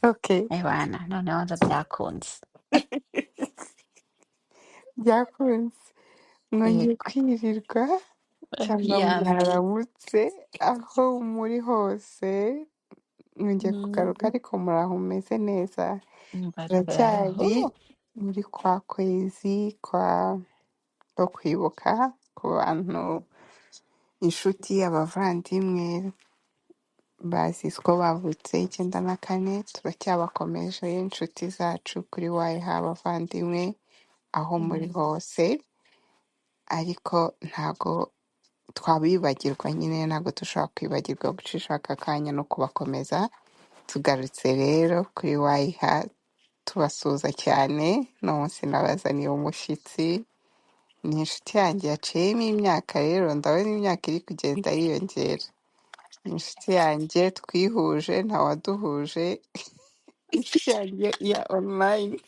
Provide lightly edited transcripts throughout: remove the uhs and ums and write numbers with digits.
Okay. Ebana noneho nza byakunze. Byakunze. Mwongeye Yego. kwirirwa cyangwa Yambi. mwaramutse aho muri hose. Mwongeye kugaruka Mm, ariko muraho mumeze neza. Mbaturaho. Turacyari muri kwa kwezi ko kwibuka ku bantu, inshuti, abavandimwe bazize ko bavutse 94. Turacyabakomeje inshuti zacu kuri Wawe, abavandimwe aho muri hose, ariko ntago twabibagirwa, nyine ntabwo dushobora kwibagirwa gucisha aka kanya no kubakomeza. Tugarutse rero kuri wayiha tubasuhuza cyane. No munsi nabazaniye umushyitsi, ni inshuti yanjye yaciyemo imyaka, rero ndabona imyaka iri kugenda yiyongera. Ni inshuti yanjye twihuje, ntawaduhuje, inshuti yanjye ya online,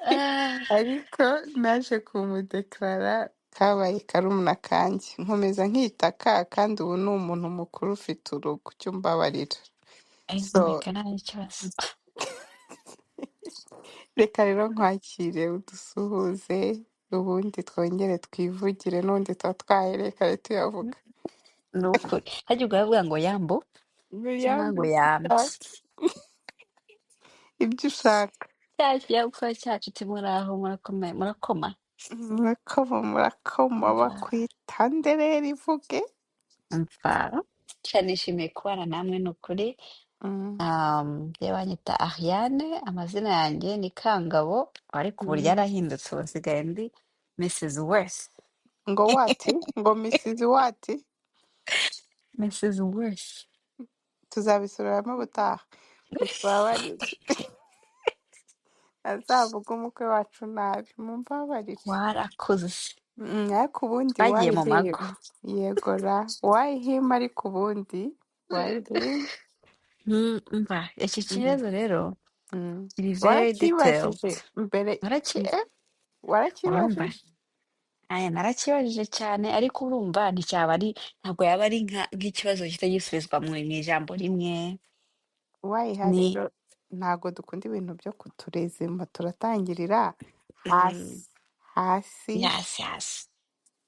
Ah, ariko naje kumudekarara kabaye karumuna kanjye, nkomeza nkitaka kandi ubu ni umuntu mukuru ufite urugo, cyo mbabarira. So Reka nta n'ikibazo. reka rero nkwakire udusuhuze, ubundi twongere twivugire, n'ubundi tuba twahereye kare tuyavuga. Ni ukuri. Hajya uravuga ngo yambo cyangwa ngo Yambi yambye. ibyo ushaka. Cya kinyabupfura cyacu muri aho murakomeye murakoma. Murakoma murakoma, Umva. bakwita nderera ivuge. Umva. Cyane nishimiye kubana namwe ni ukuri. Mm, Njye banyita Ariane, amazina yanjye ni Kangabo, ariko ubu mm. ryarahindutse ubu nsigaye ndi Mrs. Worth. Ngo wati, ngo misizi wati, Mrs. Worth. tuzabisuramo ubutaha, mutwabarire. Azavuga umukwe wacu nabi, mumbabarire. Warakuze. Ariko ubundi Twagiye mu mago. wayihim, yegora wayihim, ariko ubundi wayihim. Umva, iki Mhm, kibazo rero mm. kiri very detailed. Warakibajije mbere, Naraki eh? Urumva? warakibajije. Aya narakibajije cyane ariko urumva nticyaba ari ntabwo yaba ari nk'ikibazo gihita gisubizwa mu ijambo rimwe. Wayiha Ni rero ntago dukunda ibintu byo kuturezima, turatangirira mm, hasi hasi. yes, yes.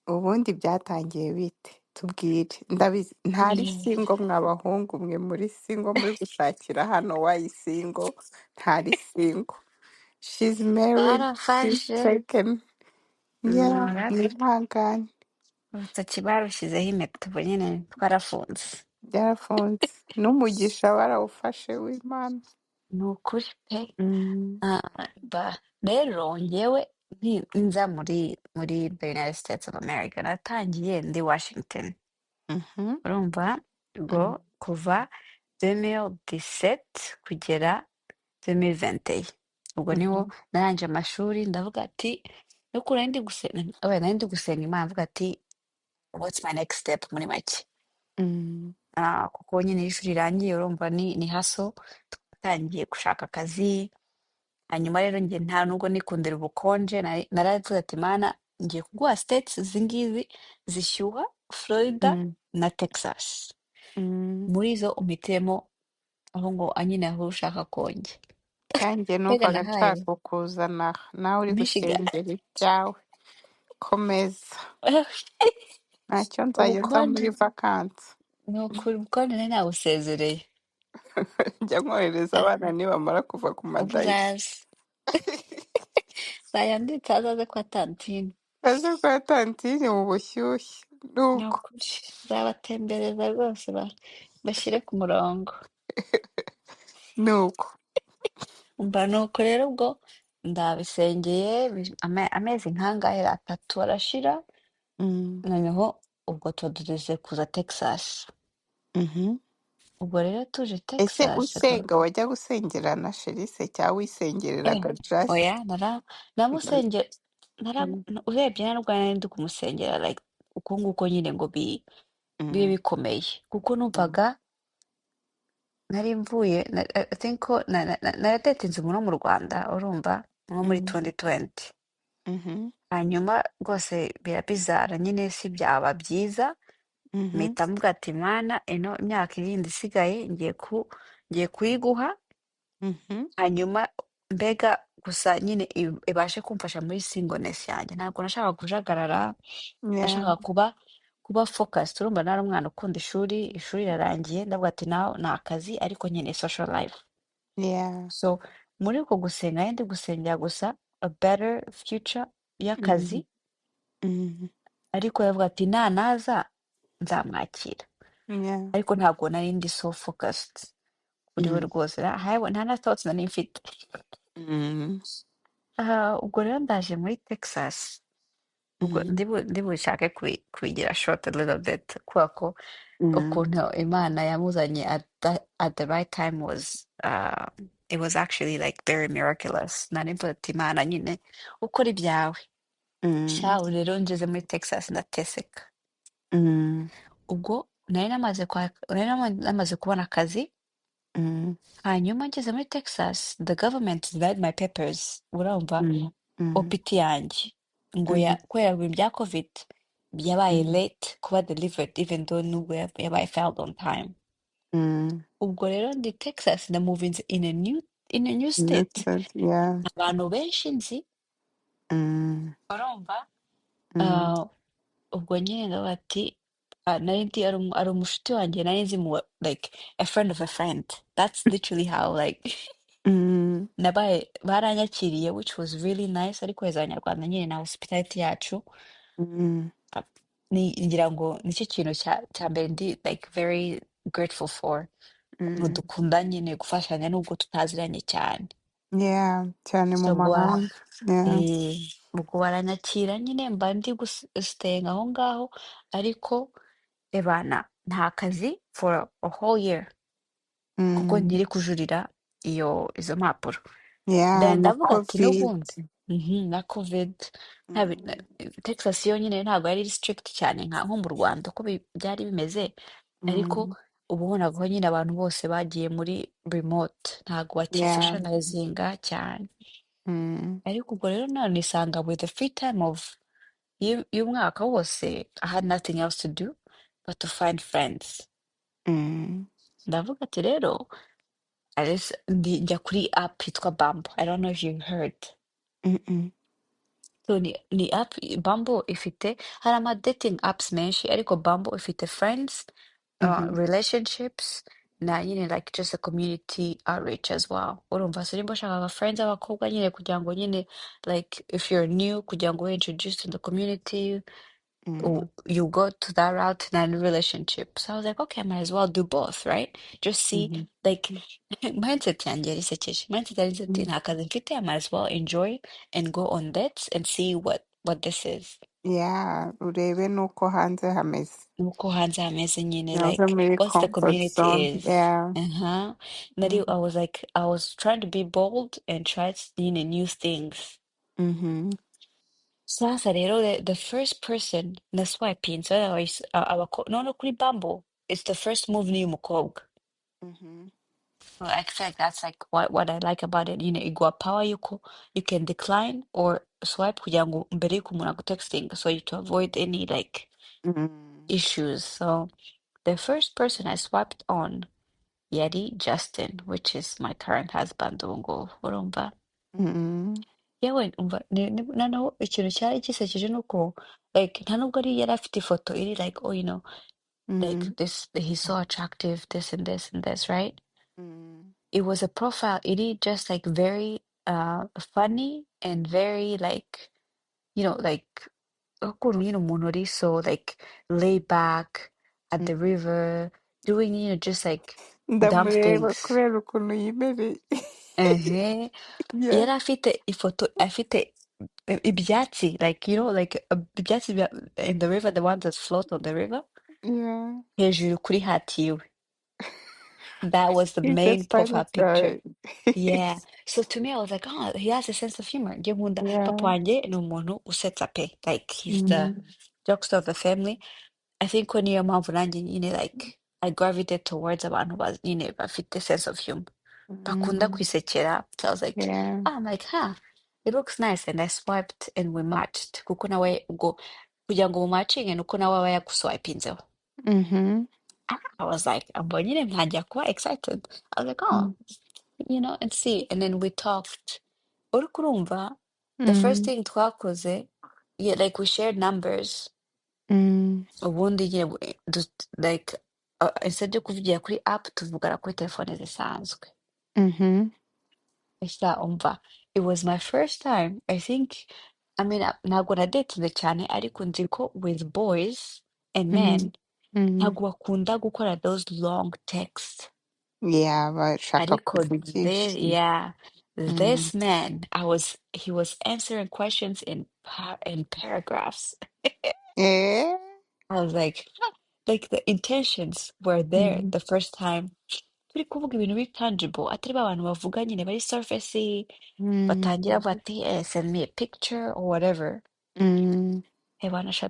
Ubundi byatangiye bite? Tubwire. Ndabizi ntari Ni singo, mw'abahungu mwe muri singo muri gushakira hano wayisingo, ntari singo. She's married, she's barafashe taken. Yeah, bara- mwihangane. urutoki barushyizeho impeta ubu nyine twarafunze. Byarafunze. N'umugisha barawufashe w'Imana. Ni ukuri pe. Mm. Ba rero njyewe nza muri the United States of America natangiye ndi Washington. Mhm. Urumva ubwo Mm. kuva 2017 kugera 2021 ubwo niho Mhm. narangije amashuri ndavuga ati nuko nari ndi gusenga Imana mvuga ati what's my next step muri make. Mm. Kuko nyine iyo ishuri rirangiye urumva ni haso twatangiye gushaka akazi. Hanyuma rero njye nta nubwo nikundira ubukonje naravuze ati mana ngiye kuguha states izi ngizi zishyuha Florida Mm. na Texas, Mm. muri zo umitiremo aho ngo anyine aho ushaka konge. Kandi Mbega numvaga nshaka nahaye kukuzana nawe uri Michigan. gusengera ibyawe. Komeza, ntacyo nzajya nza Ubukonje muri vakansi. ni ukuri ubukonje nari nabusezereye. Njya nkohereza abana nibamara kuva ku Ubwo madayisi. zaya ndetse azaze kwa tantine. Aje kwa tantine mu bushyuhe. Ni Nuko ukuri zabatembereza rwose bashyire ku murongo. nuko. Umva nuko rero ubwo ndabisengeye amezi nk'angahe 3 arashira, Mm. noneho ubwo tuduze kuza Texas. Mhm. Ubwo rero tuje Ese Texas usenga wajya gusengera na sherise cyangwa wisengereraga just? oya namusenge Mm. urebye nubwo nari ndi kumusengera like uko nguko nyine ngo bibe Mm. bikomeye kuko Mm. numvaga nari mvuye I think ko naratetinze umuntu wo mu Rwanda urumva nko muri Mm. 2020. Mhm. Hanyuma rwose birabizara nyine si byaba byiza Mhm. mpita mvuga ati mana ino imyaka irindi isigaye ngiye kuyiguha, Mhm. hanyuma mbega gusa nyine ibashe kumfasha muri singleness yanjye. Ntabwo nashakaga kujagarara, Yeah. nashakaga kuba focused. Urumva nari umwana ukunda ishuri rirarangiye, ndavuga ati nawe ni akazi ariko nkeneye social life. Yeah. So muri uko gusenga ndi gusengera gusa a better future Mhm. y'akazi, Mhm. ariko yavuga ati naza nzamwakira, Yeah. ariko ntabwo nari ndi so focused kuri we Mhm. rwose, nta na thoughts nari mfite. Mhm. Ubwo rero ndaje muri Texas, ubwo Mhm. ndi bushake kuyigira short a little bit, kubera ko Mhm. ukuntu Imana yamuzanye at the right time was it was actually like very miraculous. Nari mvuga ati Imana nyine ukora ibyawe. Mhm. Shahu rero ngeze muri Texas ndateseka. Mhm. Ubwo nari namaze kubona akazi, Mhm. hanyuma ngeze muri Texas the government denied my papers. Urumva Mhm. Mhm. OPT yanjye ngo Mhm. kubera ibintu bya COVID yabaye Mhm. late kuba delivered even though nubwo yabaye filed on time. Mhm. Ubwo rero ndi Texas na moving in a new You state, said, yeah. abantu benshi nzi, Mhm. urumva. Mhm. Ah, ubwo nyine ndavuga ati nari ndi ari umushuti wanjye nari nzi mu like a friend of a friend. That's literally how like Mhm. nabaye baranyakiriye, which was really nice, ariko heza abanyarwanda nyine na hospitality yacu. Mhm. Ah, ngira ngo nicyo kintu cya mbere ndi like very grateful for, ukuntu Mhm. dukunda nyine gufashanya nubwo tutaziranye cyane. Yeah. Cyane mu So mahanga. Yeah. ubwo baranyakira nyine mba ndi gusitenga aho ngaho, ariko ebana nta kazi for a whole year kuko Mhm. nkiri kujurira izo mpapuro. Yeah. Then Na ndavuga ati COVID. n'ubundi na covid Mhm. Texas yo nyine ntabwo yari strict cyane nko mu Rwanda uko byari bimeze, ariko Mhm. uba ubona ko nyine abantu bose bagiye muri remote, ntabwo Yeah. bakisocializinga cyane. Mhm. Ariko ubwo rero none nisanga with the free time of y'umwaka wose I had nothing else to do but to find friends. Mhm. Ndavuga ati rero njya kuri app yitwa Bumble. I don't know if you heard. Mhm. So ni app Bumble ifite, hari ama dating apps menshi ariko Bumble ifite friends, Mhm. relationships, na nyine like just a community outreach as well. Urumva so nimba ushaka friends abakobwa nyine kugira ngo nyine like if you're new kugira ngo we introduce to the community, Mhm. you go to that route and relationship. So I was like, okay, I might as well do both, right? Just see, Mhm. like, mindset yanjye yarisekeje. Mindset yarize ati Mhm. nta kazi mfite, I might as well enjoy and go on dates and see what this is. Yeah. Urebe nuko hanze hameze. Nuko hanze hameze nyine, Naza like, muri what's the comfort community zone. is. Yeah. Uh-huh. I Mhm. was like, I was trying to be bold and try new things. Mhm. Sasa rero the first person na swiping so no kuri Bumble, it's the first move ni umukobwa. Mhm. So I feel like that's like what I like about it. Iguha power yuko you can decline or swipe kugira ngo mbere yuko umuntu agutexting, so you to avoid any like Mhm. issues. So the first person I swiped on yari Justin, which is my current husband ubu ngubu, urumva. Mhm. Yewe umva noneho ikintu cyari gisekeje ni uko like nta nubwo yari afite ifoto iri like like Mhm. this, he's so attractive, this and this and this, right? Mhm. It was a profile, it just like very funny and very like, like ukuntu umuntu uri so like laid back at the Mhm. river doing just like dumb Ndamureba things. kubera ukuntu yimereye. Ehe. Yeah. Yari afite ifoto, afite ibyatsi, like like ibyatsi in the river, the ones that float on the river, Yeah. hejuru kuri hati yiwe. That was the He's a main funny profile picture. guy. Yeah. So to me, I was like, oh, he has a sense of humor. Njye nkunda papa Yeah. wanjye ni umuntu usetsa pe. Like he's the Mhm. jokester of the family. I think ko niyo mpamvu nanjye like I gravitate towards abantu bafite sense of humor. Bakunda Mhm. kwisekera. So I was like, Yeah. I'm like, huh, it looks nice. And I swiped and we matched. Kuko nawe ubwo kugira ngo mumatchinge nuko nawe aba yaguswipinzeho. Mhm. I was like, mbonye nyine ntangira kuba excited. I was like, oh, Mm. and see. And then we talked. Uri kurumva, the first Mm. thing twakoze, yeah, like we shared numbers. Mm. Ubundi nyine like instead yo kuvugira kuri app tuvugana kuri telefone zisanzwe. Mhm. Esa umva, it was my first time. I think, I mean, ntabwo nadetinze cyane ariko nzi ko with boys and Mhm. men Mhm. ntabwo bakunda gukora those long texts. Yeah, bashaka Ariko kuvuga byinshi. yeah, Mm. this man, he was answering questions in paragraphs. Eh? I was like, "Huh." Like the intentions were there Mhm. the first time. Turi kuvuga ibintu biri tangible, atari ba bantu bavuga nyine bari surface, Mm. batangira bati, send me a picture or whatever. Mm. Banasha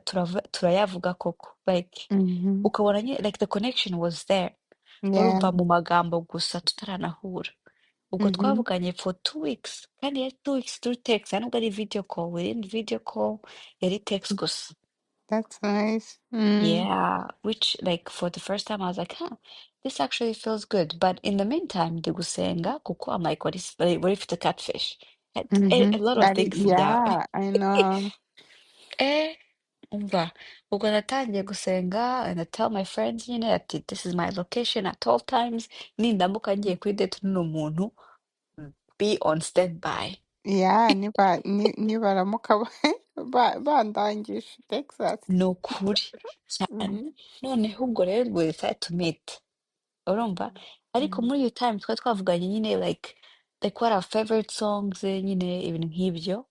turayavuga koko. Like, Mhm. ukabona nyine, like the connection was there. Yeah. Urumva mu magambo gusa tutaranahura. Ubwo Mhm. twavuganye for 2 weeks. Kandi yari 2 weeks through text. Ntabwo ari video call. We didn't video call. Yari text gusa. That's nice. Mm. Yeah. Which, like, for the first time, I was like, huh, this actually feels good. But in the meantime, ndi gusenga, kuko I'm like, what if the catfish? A Mhm. lot of That is, things down. yeah, I know. Eh, umva. Ubwo natangiye gusenga, and I tell my friends, ati, this is my location at all times. Nindamuka ngiye kuri date n'umuntu, be on standby. Yeah, nibaramuka bandangije Texas. Ni ukuri cyane. Mhm. Noneho ubwo rero we decided to meet. Urumva? Ariko Mhm. muri iyo time twari twavuganye nyine like what our favorite songs, nyine ibintu nk'ibyo.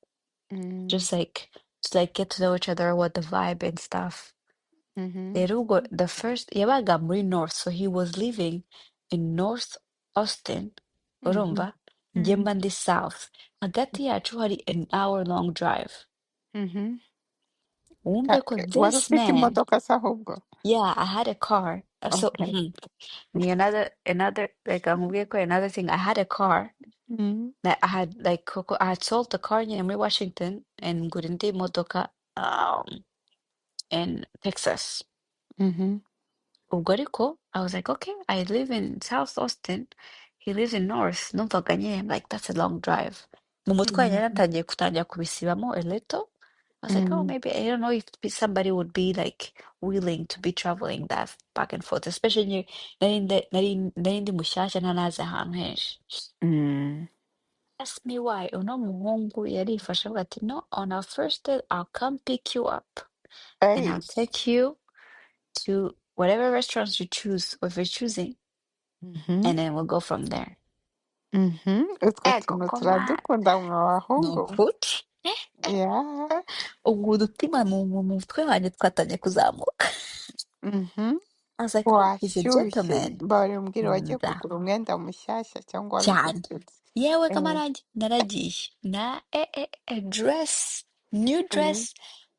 Mm. Just like to like get to know each other, what the vibe and stuff. Mhm. Rero ubwo the first yabaga muri North, so he was living in North Austin. Mhm. Urumva? Njye Mhm. mba ndi South. Hagati yacu hari an hour long drive. Mhm. Wumve ko Wari this ufite man, imodoka se ahubwo? yeah, I had a car. So, Okay. ni another like nkubwiye ko another thing. I had a car. Mhm. That I had like I had sold the car nyine muri Washington and ngura indi modoka in Texas. Mhm. Ubwo ariko I was like, okay, I live in South Austin. He lives in North. Numvaga nyine like that's a long drive. Mu mutwe wanjye Mhm. natangiye kubisibamo a little. I was like, oh, Mhm. maybe I don't know if somebody would be like willing to be traveling that back and forth, especially nari ndi mushyashya ntanazi ahantu henshi. Mm. Ask me why. Uno muhungu yarifashe avuga ati, no, on our first date, I'll come pick you up and I'll Ace. take you to whatever restaurants you choose, or if you're choosing, Mhm. and then we'll go from there. Mhm. Utwo Ego, tuntu koma. turadukunda mwa Ni bahungu. ukuri. Yeah. Ubwo udutima mu mutwe wanjye twatangiye kuzamuka. Mhm. I was like, oh, he's a Washyushye. gentleman. Mbabare umbwire wagiye Nda. kugura umwenda mushyashya cyangwa wari Cyane. ugututse. Yewe Eh. kamarangi, naragiye. A dress, new Eh. dress,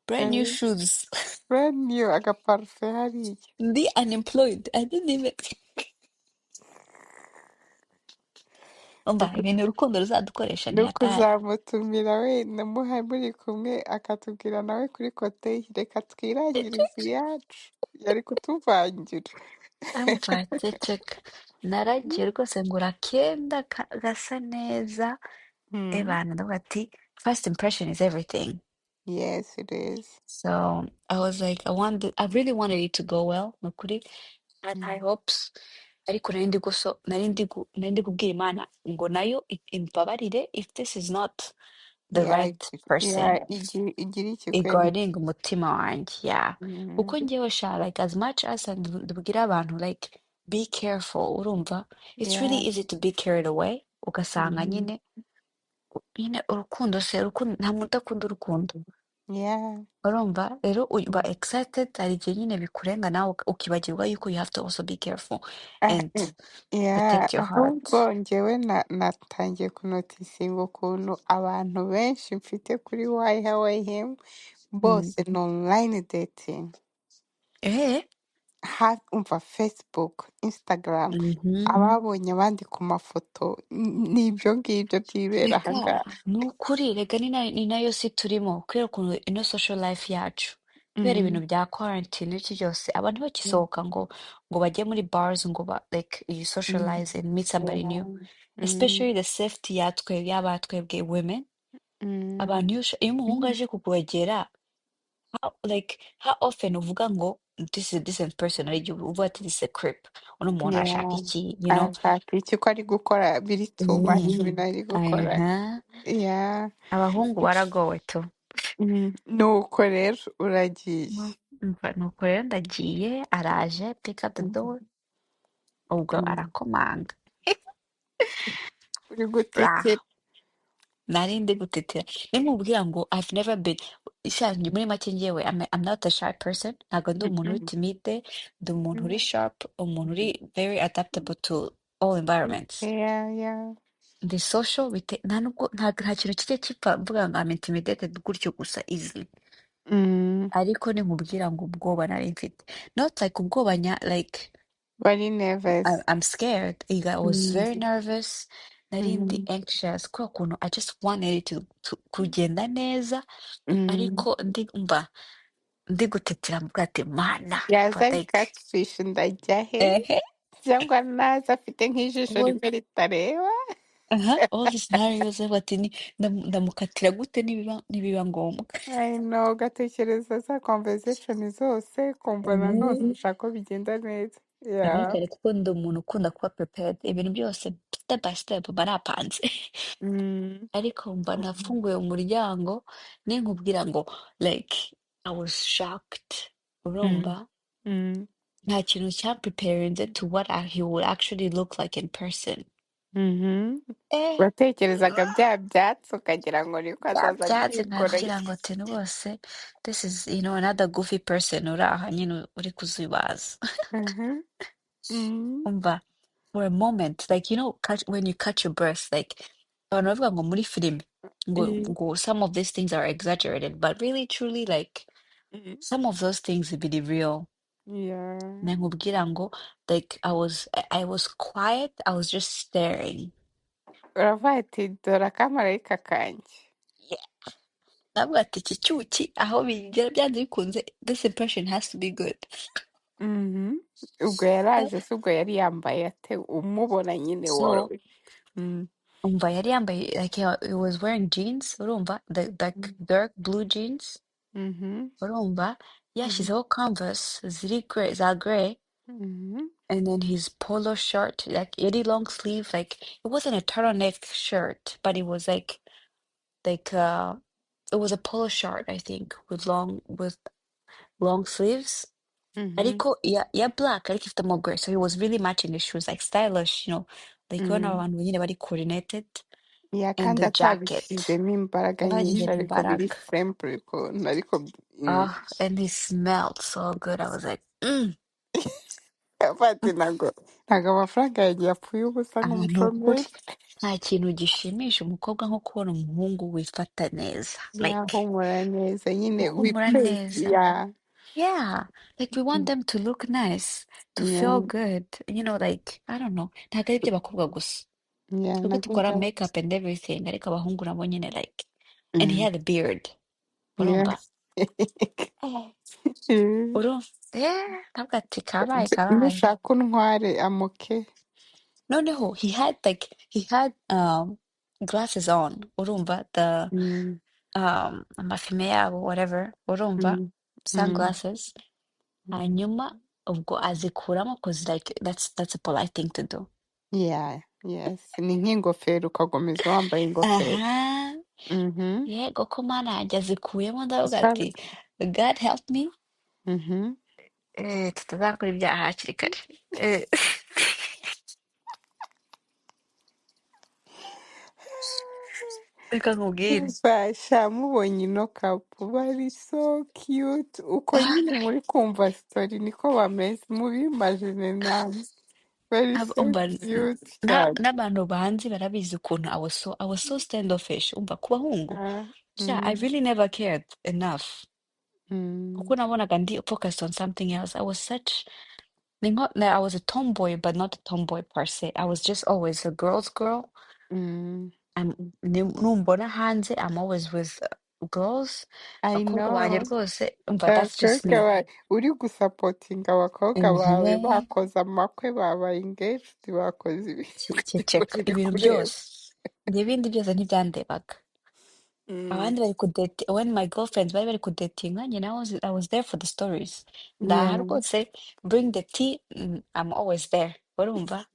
brand new Eh. shoes. Brand new agaparufe hariya. Ndi unemployed. I didn't even. Umva, ibintu urukundo ruzadukoresha ni Ni hatari. ukuzamutumira wenda muri kumwe akatubwira nawe kuri kote ye, reka twirangirize iyacu yari kutuvangira. Umva, ceceka. Naragiye rwose ngura akenda gasa neza. Hmm. Ebana, ndavuga ati, first impression is everything. Yes, it is. So I was like, I really wanted it to go well. Ni ukuri, I had high Mm. hopes. Ariko nari ndi kubwira Imana ngo nayo imbabarire if this is not the Yeah, right person. igira ikikwereka. Igarding umutima wanjye, yeah. Kuko Mm. njyewe sha, like as much as ndubwira abantu like be careful, urumva, it's really Yeah. easy to be carried away, ugasanga Mhm. nyine urukundo nta muntu udakunda urukundo, Yeah. urumva rero uba Mm. excited, hari igihe nyine bikurenga nawe ukibagirwa yuko you have to also be careful Ah, and yeah, protect your ahubwo heart. njyewe natangiye kunotisinga ukuntu abantu benshi mfite kuri Why How I Am Mm. bose ni online dating. Eh? Umva Facebook, Instagram, Mhm. ababonye abandi ku mafoto ni ibyo ngibyo byibera Rega, ahangaha. ni ukuri, rega ni nayo si turimo kubera ukuntu ino social life yacu. kubera ibintu Mhm. bya quarantine n'iki byose abantu Mm. bagisohoka ngo bajye muri bars ngo like you Mm. socialize and meet somebody new, Yeah. Mm. especially the safety y'abatwebwe women. Mm. Abantu iyo umuhungu Mm. aje kukwegera, how often uvuga ngo this is a decent person, ari igihe uvuga ati this is a creep, uno muntu arashaka Yeah. iki, Arashaka iki ko ari gukora biri too much Mm. ibintu ari gukora. Aha. Yeah. Abahungu baragowe tu. Nuko rero uragiye. Nuko rero ndagiye, araje pick up the door, ubwo Mm. arakomanga. Uri Bra. gutitira. Nari ndi gutitira nimubwira ngo I've never been muri make njyewe I'm not a shy person, ntabwo ndi umuntu uri Mhm. timide, ndi umuntu uri Mhm. sharp, umuntu uri very adaptable to all environments. Yeah, yeah. Ndi social nta nubwo nta kintu kijya gipfa mvuga ngo I'm intimidated gutyo gusa easily, Mm. ariko nimubwira ngo ubwoba nari mfite, not like ubwoba like Very nervous. I'm scared. I was Mm. very nervous. Narindi Mhm. anxious. Kwa kuntu I just wanted it to kugenda neza. Mm. Ariko ndi gutetera mvuga ati mana. Yaza But ari like, catfish ndajya he? eh, Cyangwa naza afite nk'ijisho all, rimwe ritareba? all the scenarios bati ndamukatira gute nibiba ngombwa. I know, ugatekereza za conversation zose kumva nanone Mhm. ushaka ko bigenda neza. Yeah. Cyane kuko ndi umuntu ukunda kuba prepared. Ibintu byose step by step mba napanze. Mm. Ariko mba nafunguye umuryango ninkubwira ngo like I was shocked, urumva, Mm. Mm. nta kintu cyapreparinze to what he would actually look like in person. Mhm. Eh, Watekerezaga bya byatsi ukagira ngo niko azaza byatsi abyikoreye. nkagira ngo ati rwose this is another goofy person uri aha nyine uri kuzibaza. Mhm. Mm. Umva, for a moment, like when you catch your breath, like abantu bavuga ngo muri filime ngo some of these things are exaggerated, but really truly like Mm. some of those things biri real. Yeah. Nkubwira ngo like I was quiet, I was just staring. Uravuga ati dore akamarayika kanjye. Yeah. Ndavuga ati iki cyuki aho bigera byanze bikunze this impression has to be good. Mhm. Ubwo yaraje se ubwo yari yambaye ate umubona nyine So wowe. Mm. umva yari yambaye like he was wearing jeans, urumva, the like dark blue jeans, Mhm. urumva, Mhm. yashyizeho canvas za gray, Mhm. and then his polo shirt, like yari long sleeve, like it wasn't a turtleneck shirt, but it was like it was a polo shirt, I think, with long sleeves. Mhm. Ariko ya black, ariko ifitemo gray, so he was really matching his shoes, like stylish, like ubona Mm. abantu nyine bari coordinated, Yeah, and kandi the jacket. atabishyizemo imbaraga nyinshi Abagizemo ariko biri imbaraga. simple ukuntu ariko And he smelled so good. I was like, bati ntago amafaranga yanjye yapfuye ubusa ni ukuri nk'umushomeri. nta kintu gishimisha umukobwa nko kubona umuhungu wifata neza. Like, Yahumura neza nyine we uhumura praise. neza. Yeah. Yeah, like we want them to look nice, to feel Yeah. good. Like, I don't know. Ntabwo ari iby'abakobwa gusa. Yeah, Twebwe nabyo dukora bya- makeup and everything, ariko abahungu nabo nyine like. And he Mm. had a beard. Yeah. Urumva? Eh, urumva? Ntabwo ati kabaye kabaye. Nushaka untware amuke. Noneho he had glasses on, urumva, the Mm. amafime yabo whatever, urumva, Mm. Mm. sunglasses, hanyuma ubwo azikuramo cause like that's a polite thing to do. Yeah. Yes, ni nk'ingofero ukakomeza wambaye ingofero. Aha, Mhm. yego ko mana yanjye azikuyemo ndavuga ati God help me, Mhm. tutazakora ibyaha hakiri kare. Eh, reka nkubwire. Fasha mubonye ino kapu bari so cute uko nyine muri kumva story niko bameze mubimagine namwe bari so Umva cute cyane. n'abantu banzi barabizi ukuntu I was so standoffish, umva ku bahungu. Ah, Yeah, I mm, really never cared enough. Kuko mm, nabonaga ndi focused on something else. I was a tomboy, but not a tomboy per se. I was just always a girl's girl. mm, Numbona hanze, I'm always with. girls I abakobwa banjye know. rwose umva that's just Abakobwa me. uri gusapotinga abakobwa bawe Mhm. bakoze amakwe babaye engaged bakoze ibintu Ceceka uri ibintu kureba. byose njye ibindi byose ntibyandebaga. Mm, Abandi bari kudate when my girlfriends bari bari kudatinga njye I was there for the stories. Ndaha yeah, rwose bring the tea, I'm always there urumva.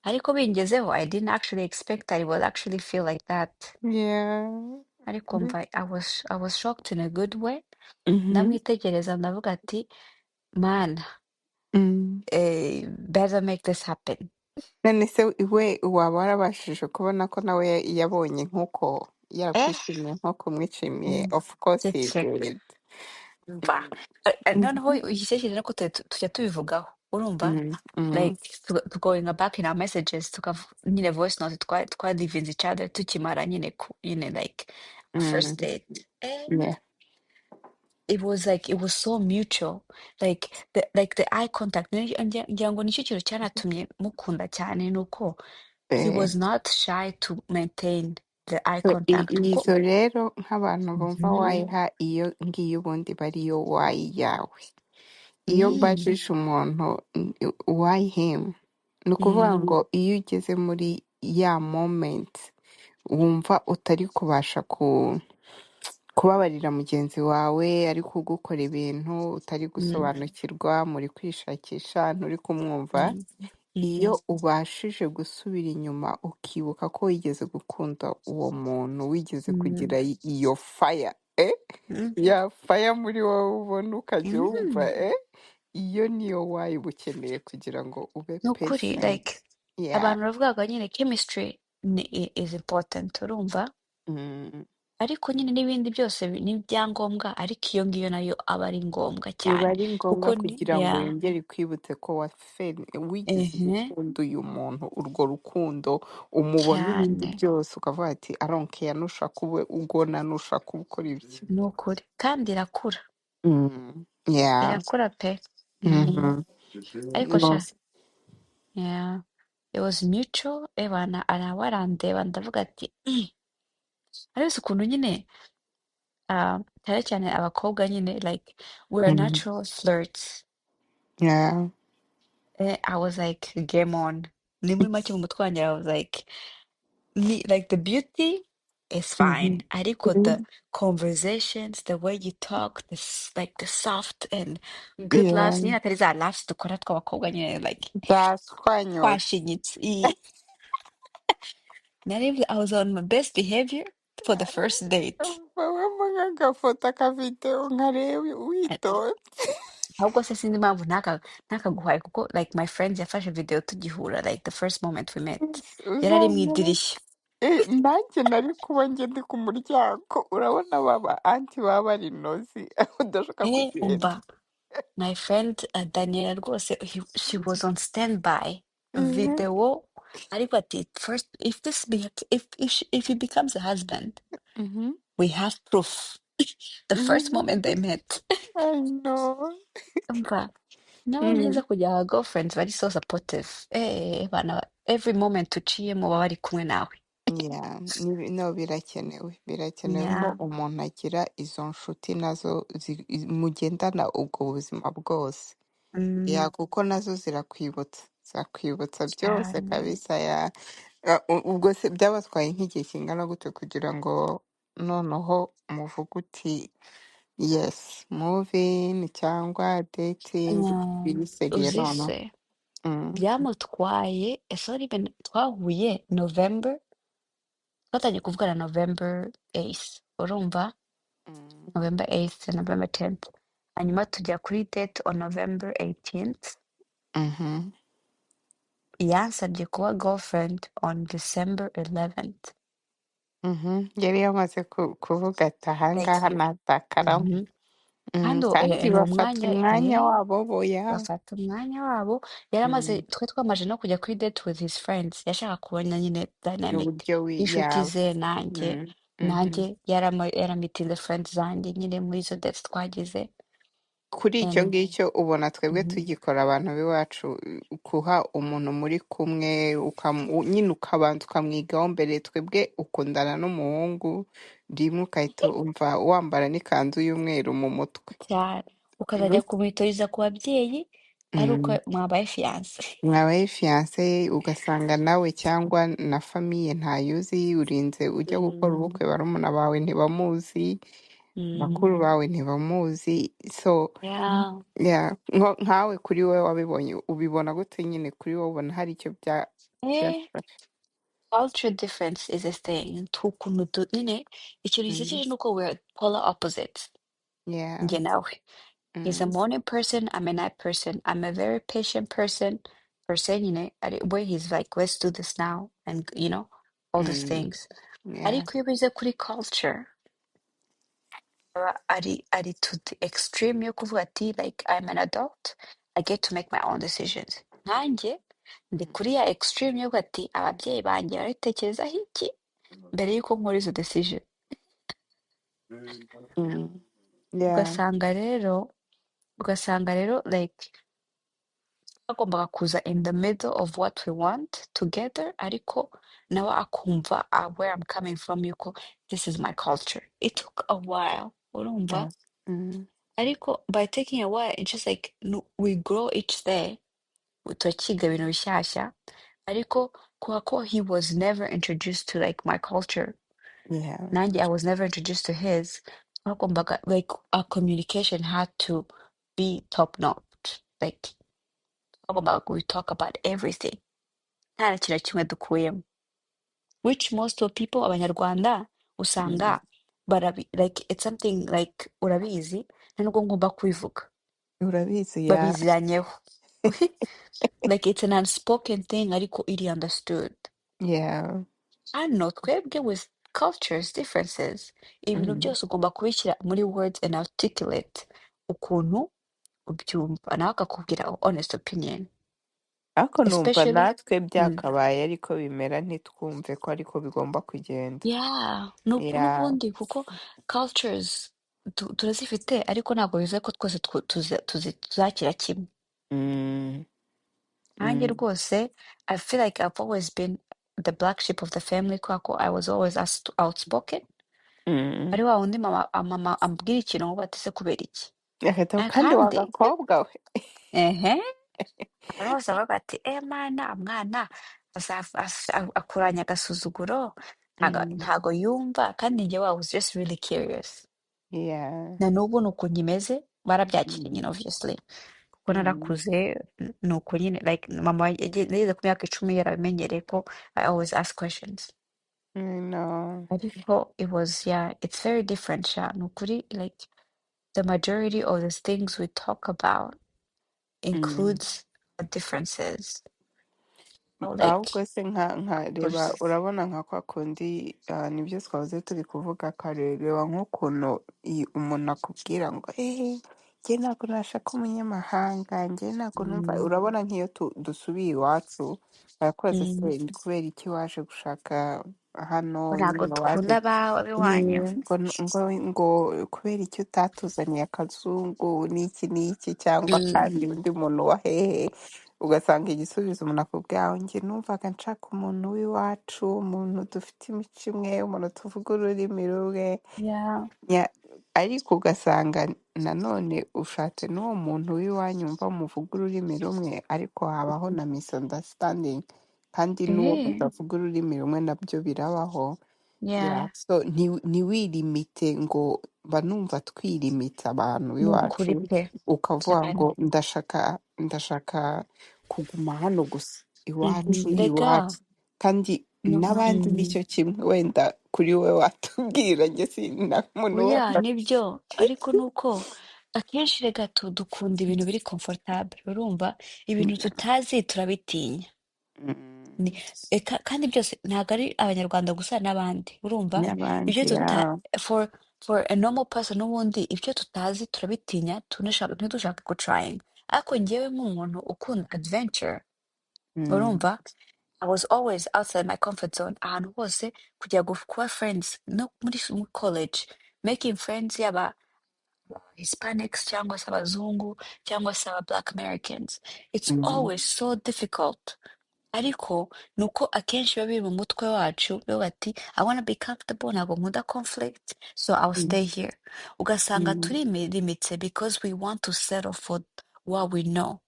Ariko bingezeho I didn't actually expect I would actually feel like that. yeah. Ariko mva I was shocked in a good way. Mhm, Ndamwitegereza ndavuga ati man, mm. better make this happen. None se we waba warabashije kubona ko nawe yabonye nk'uko Eh, yarakwishimiye nk'uko mwishimiye? mm, Of course he ceceka did. mva. Noneho Mhm, igishyashya nuko tujya tubivugaho urumva, mm, mm, like going back in our messages nyine voice note twadivinze each other tukimara nyine like a first mm. date. Yeah. It was so mutual, like the eye contact. Ngira ngo nicyo kintu cyanatumye mukunda cyane ni uko he Eh. was not shy to maintain the eye So, contact kuko izo rero nk'abantu bumva Mhm. wayiha iyo ngiyo ubundi bariyo wayi yawe. Iyo Mm, mbajije umuntu why him, ni ukuvuga mm, ngo iyo ugeze muri ya moment wumva utari kubasha kubabarira mugenzi wawe ari kugukora ibintu utari mm, gusobanukirwa muri kwishakisha nturi kumwumva. mm, Iyo mm, ubashije gusubira inyuma ukibuka ko wigeze gukunda uwo muntu, wigeze kugira mm, iyo faya, mm, ya faya muri wowe ubona ukajya wumva, mm. iyo niyo wayiba ukeneye kugira ngo ube Ni ukuri patient. like Yeah. abantu baravugaga nyine chemistry is important urumva, Mm. ariko nyine n'ibindi byose ni ibyangombwa, ariko iyo ngiyo nayo aba ari ngombwa Biba cyane ari kuko ngombwa ni kugira ngo ya yongere kwibutse ko wigeze ehe gukunda uyu muntu, urwo rukundo umubona ibindi cyane byose ukavuga ati aronkeya nushaka ube ugona nushaka uba ukora ibiki. ni ukuri kandi irakura Mm. Yeah. irakura pe. Mhm. Ariko No. sha yeah, it was mutual ebana arawe arandeba ndavuga ati arese ukuntu nyine cyane cyane abakobwa nyine like we're Mhm. natural flirts. Yeah. I was like game on ni muri make mu mutwe wanjye I was like like the beauty is fine Mhm. ariko the Mhm. conversations the way you talk like the soft and good laughs Yeah. nyine atari za laughs dukora tw'abakobwa nyine like Zaswanyutse. twashinyitse I was on my best behavior for the first date. Bavamo nk'agafoto akavidewo nkareba witonze. Ahubwo se sinzi impamvu ntakaguhaye kuko like my friends yafashe video tugihura like the first moment we met yari ari mu Uzanyereka. idirishya. Nanjye nari kuba njye ndi ku muryango urabona baba anti baba bari nozi udashaka kugenda. Umva my friend Daniela rwose she was on standby Mhm. video ariko ati first if he becomes a husband Mhm. we have proof the first Mhm. moment they met. I know. Umva nabonye Mm. neza kugira aba girlfriends bari so supportive bana every moment uciyemo baba bari kumwe nawe. Yeah, no birakenewe ko Yeah. umuntu agira izo nshuti nazo mugendana ubwo buzima bwose. Mm, Ya kuko nazo zirakwibutsa byose cyane. kabisa ya. Ubwo se byabatwaye nk'igihe kingana gute kugira ngo noneho muvuge uti yes moving cyangwa dating biri seriye Uzi noneho. se Mm. byamutwaye sorry twahuye November twatangiye kuvugana November 8th urumva Mm. November 8th and November 10th hanyuma tujya kuri date on November 18th Mhm. yansabye kuba girlfriend on December 11th. Mhm. Yari yamaze kuvuga ati Like, ahangaha natakaramo. mhm. Kandi Kandi ni bafata umwanya umwanya wabo boya. bafata umwanya wabo yari amaze Mm. twe twamaze no kujya kuri date with his friends yashaka kubona nyine dynamic Uburyo y'inshuti yabo. ze nanjye Mm. Mhm. nanjye yaramitinze friends zanjye nyine muri izo dates twagize Kuri icyo and ngicyo ubona twebwe mhm. tugikora abantu b'iwacu, kuha umuntu muri kumwe nyine ukabanza ukamwigaho mbere. Twebwe ukundana n'umuhungu rimwe ugahita umva wambara n'ikanzu y'umweru mu mutwe. cyane ukazajya kumwitoriza ku babyeyi ari uko Mm. mwabaye fiyanse. mwabaye fiyanse ugasanga nawe cyangwa na famiye ntayuzi, urinze ujya gukora ubukwe barumuna bawe ntibamuzi, bakuru bawe ntibamuzi. So Yeah. yeah, nkawe kuri wowe wabibonye ubibona gute nyine, kuri wowe ubona hari icyo Eh, byafashe? culture difference is a thing. Ukuntu nyine ikintu Mm. gisekeje ni uko we're polar opposites. Yeah. Njye nawe. He's a Mm. morning person, I'm a night person. I'm a very patient person, nyine, where he's like, let's do this now, and all these Mm. things. Yeah. Ariko iyo bize kuri culture, aba ari to the extreme yo kuvuga ati like I'm an adult, I get to make my own decisions. Nkanjye ndi kuri ya extreme yo kuvuga ati ababyeyi banjye barabitekerezaho iki mbere y'uko nkora izo decision. Mm. Yeah. ugasanga rero like bagombaga kuza in the middle of what we want together, ariko nawe akumva where I'm coming from, yuko this is my culture. It took a while, urumva, Yeah. Mm. ariko by taking a while it's just like we grow each day, turakiga ibintu bishyashya, ariko kubera ko he was never introduced to like my culture, Yeah. nanjye I was never introduced to his, twagombaga like our communication had to be top notch, like twagombaga we talk about everything, nta na kintu na kimwe dukuyemo, which most of people abanyarwanda Mm. usanga like it's something like urabizi nta nubwo ngomba kubivuga, Urabizi ya. babiziranyeho. Like it's an unspoken thing ariko iri understood. Yeah. Hano twebwe with cultures differences, ibintu Mm. byose ugomba kubishyira muri words and articulate ukuntu ubyumva, nawe akakubwira honest opinion, Ariko numva especially natwe mm, byakabaye ariko bimera ntitwumve ko ariko bigomba kugenda. yeah, Yeah. n'ubundi kuko cultures turazifite ariko ntabwo bivuze ko twese tuzakira kimwe. Mm. Nanjye Mm. rwose I feel like I've always been the black sheep of the family kubera ko I was always outspoken, Mm. ari wa wundi mama ambwira ikintu ngo batese kubera iki. Kandi wa Kandi gakobwa we. ehe abantu bose bavuga bati mana mwana akuranya agasuzuguro, Mm. ntago yumva, kandi njye I was just really curious, Yeah. na n'ubu ni uko nkimeze, barabyakiriye nyine Mm. obviously kuko Mm. narakuze, ni uko nyine like mama yageze ku myaka 10 yarabimenyereye ko I always ask questions, I know. ariko it was, yeah, it's very different sha, ni ukuri like the majority of the things we talk about Mm. includes differences, Ahubwo like se nka reba urabona nka kwa kundi nibyo twahoze turi kuvuga kare, reba nk'ukuntu umuntu akubwira ngo njye ntabwo nashaka umunyamahanga, njye ntabwo numva, mm, urabona nk'iyo dusubiye iwacu barakubaza se mm, ndi kubera iki waje gushaka hano ngo ntabwo nyine waje. dukunda abiwanyu. Ngo kubera iki utatuzaniye akazungu n'iki n'iki, cyangwa Mm, kandi undi muntu wa hehe, ugasanga igisubizo umuntu akubwira aho njye numvaga nshaka umuntu w'iwacu, umuntu dufite imico imwe, umuntu tuvuga ururimi rumwe. yeah, Ariko ugasanga nanone ushatse n'uwo muntu w'iwanyu wumva muvuga ururimi rumwe, ariko habaho na misunderstanding, kandi n'uwo eh, mutavuga ururimi rumwe nabyo birabaho. Yeah, yeah, so ntiwilimite ngo mba numva twilimita abantu ni b'iwacu, ukuri pe ukavuga ngo cyane. ndashaka kuguma hano gusa iwacu Rega iwacu, kandi no, n'abandi nicyo kimwe. Wenda kuri we watubwira, njye sina muntu oya wenda. nibyo, ariko nuko akenshi rega dukunda ibintu biri comfortable, urumva, ibintu tutazi turabitinya. Ni, Mm. kandi byose ntabwo ari abanyarwanda gusa, n'abandi urumva, ibyo N'abandi for a normal person n'ubundi ibyo tutazi turabitinya, ntidushaka ko trying, ariko njyewe nk'umuntu ukunda adventure, Mm. urumva, I was always outside my comfort zone ahantu hose, kujya kuba friends no muri college, making friends yaba Hispanics cyangwa se abazungu cyangwa se aba Black Americans, it's Mm. always so difficult, ariko ni uko akenshi biba biri mu mutwe wacu biba bati I wanna be comfortable ntabwo nkunda conflict so I'll Mm, stay here ugasanga mm, turimiritse because we want to settle for what we know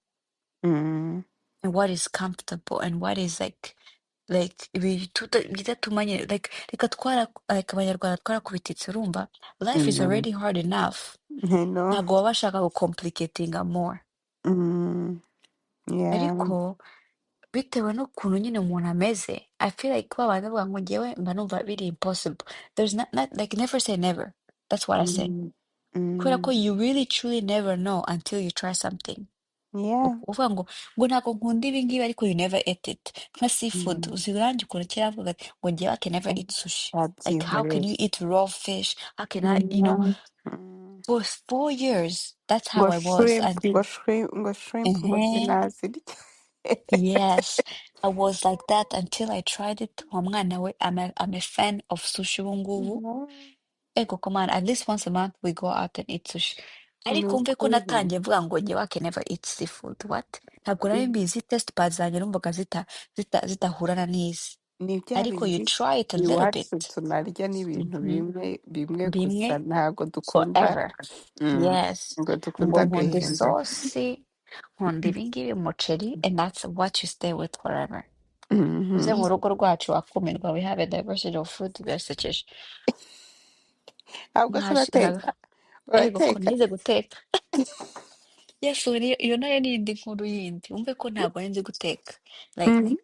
mm, and what is comfortable and what is like bidatuma nyine like reka like abanyarwanda twarakubititse urumva life is mm. already hard enough I know. ntabwo baba bashaka gucomplicatinga more Mm, yeah. ariko bitewe n'ukuntu nyine umuntu ameze I feel like babanza bavuga ngo njyewe mba numva biri impossible there's not like never say never that's what I say Mm, kubera ko mm, you really truly never know until you try something yeah. uvuga ngo ntabwo nkunda ibi ngibi ariko you never ate it nka seafood Mm. uzi urangi ukuntu kera avuga ati ngo njyewe I can never eat sushi like how can Babyihoreye. you eat raw fish how can I Mm, mm. for 4 years that's how Ngo I was shrimp, and ngo shrimp, ngo sinazirya. yes, I was like that until I tried it. Wa mwana we, I'm a fan of sushi ubu ngubu. Mhm. Ego come on, at least once a month we go out and eat sushi. Ni Ariko mve ko ukuri. natangiye mvuga ngo njyewe I can never eat seafood. What? Ntabwo nari mbizi test buds zanjye numvaga zitahurana n'izi. Ni bya Ariko you bindi try it a little iwacu bit. tunarya n'ibintu Mhm. bimwe bimwe gusa Bimwe ntabwo dukunda. forever. Mm, Yes. ngo Ngo dukunda nkunda agahinda. isosi, nkunda ibingibi umuceri, and that's what you stay with forever. Uze Mhm. mu rugo rwacu wakumirwa we have a diversity of food birasekeje Ntabwo se urateka, ego ko urateka. nize guteka yes iyo nayo ni indi nkuru yindi umve ko ntabwo nzi guteka like Mhm.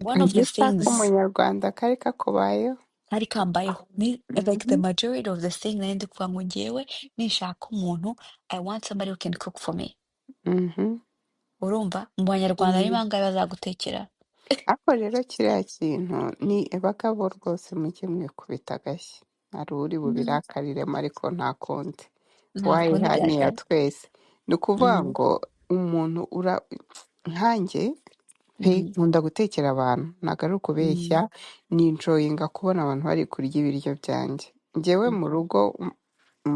one of the Igisa things k'umunyarwanda kari kakubayeho. kari kambayeho ni like the Mhm. majority of the thing nari ndi kuvuga ngo njyewe nishaka umuntu I want somebody who can cook for me Mhm. urumva mu banyarwanda ni Mm. bangahe bazagutekera Ariko rero kiriya kintu ni bagabo rwose mujye mwikubita agashyi. Hari uri Mm, bubirakariremo ariko nta kundi. nta kundi Wayihaniye byagenda twese. Ni ukuvuga Mm, ngo umuntu nkanjye pe mm, nkunda gutekera abantu ntabwo ari ukubeshya mm, ninjoyinga kubona abantu bari kurya ibiryo byanjye. Njyewe mm, mu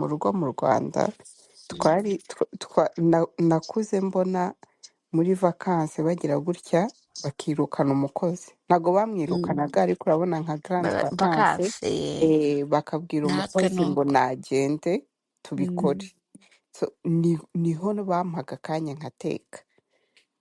rugo mu Rwanda mm, nakuze mbona muri vakansi bagira gutya bakirukana umukozi ntabwo mm. bamwirukanaga ariko urabona nka garandi vakansi Vakansi bakabwira natwe umukozi ngo nuko nagende tubikore. Mm, So, niho bampaga akanya nkateka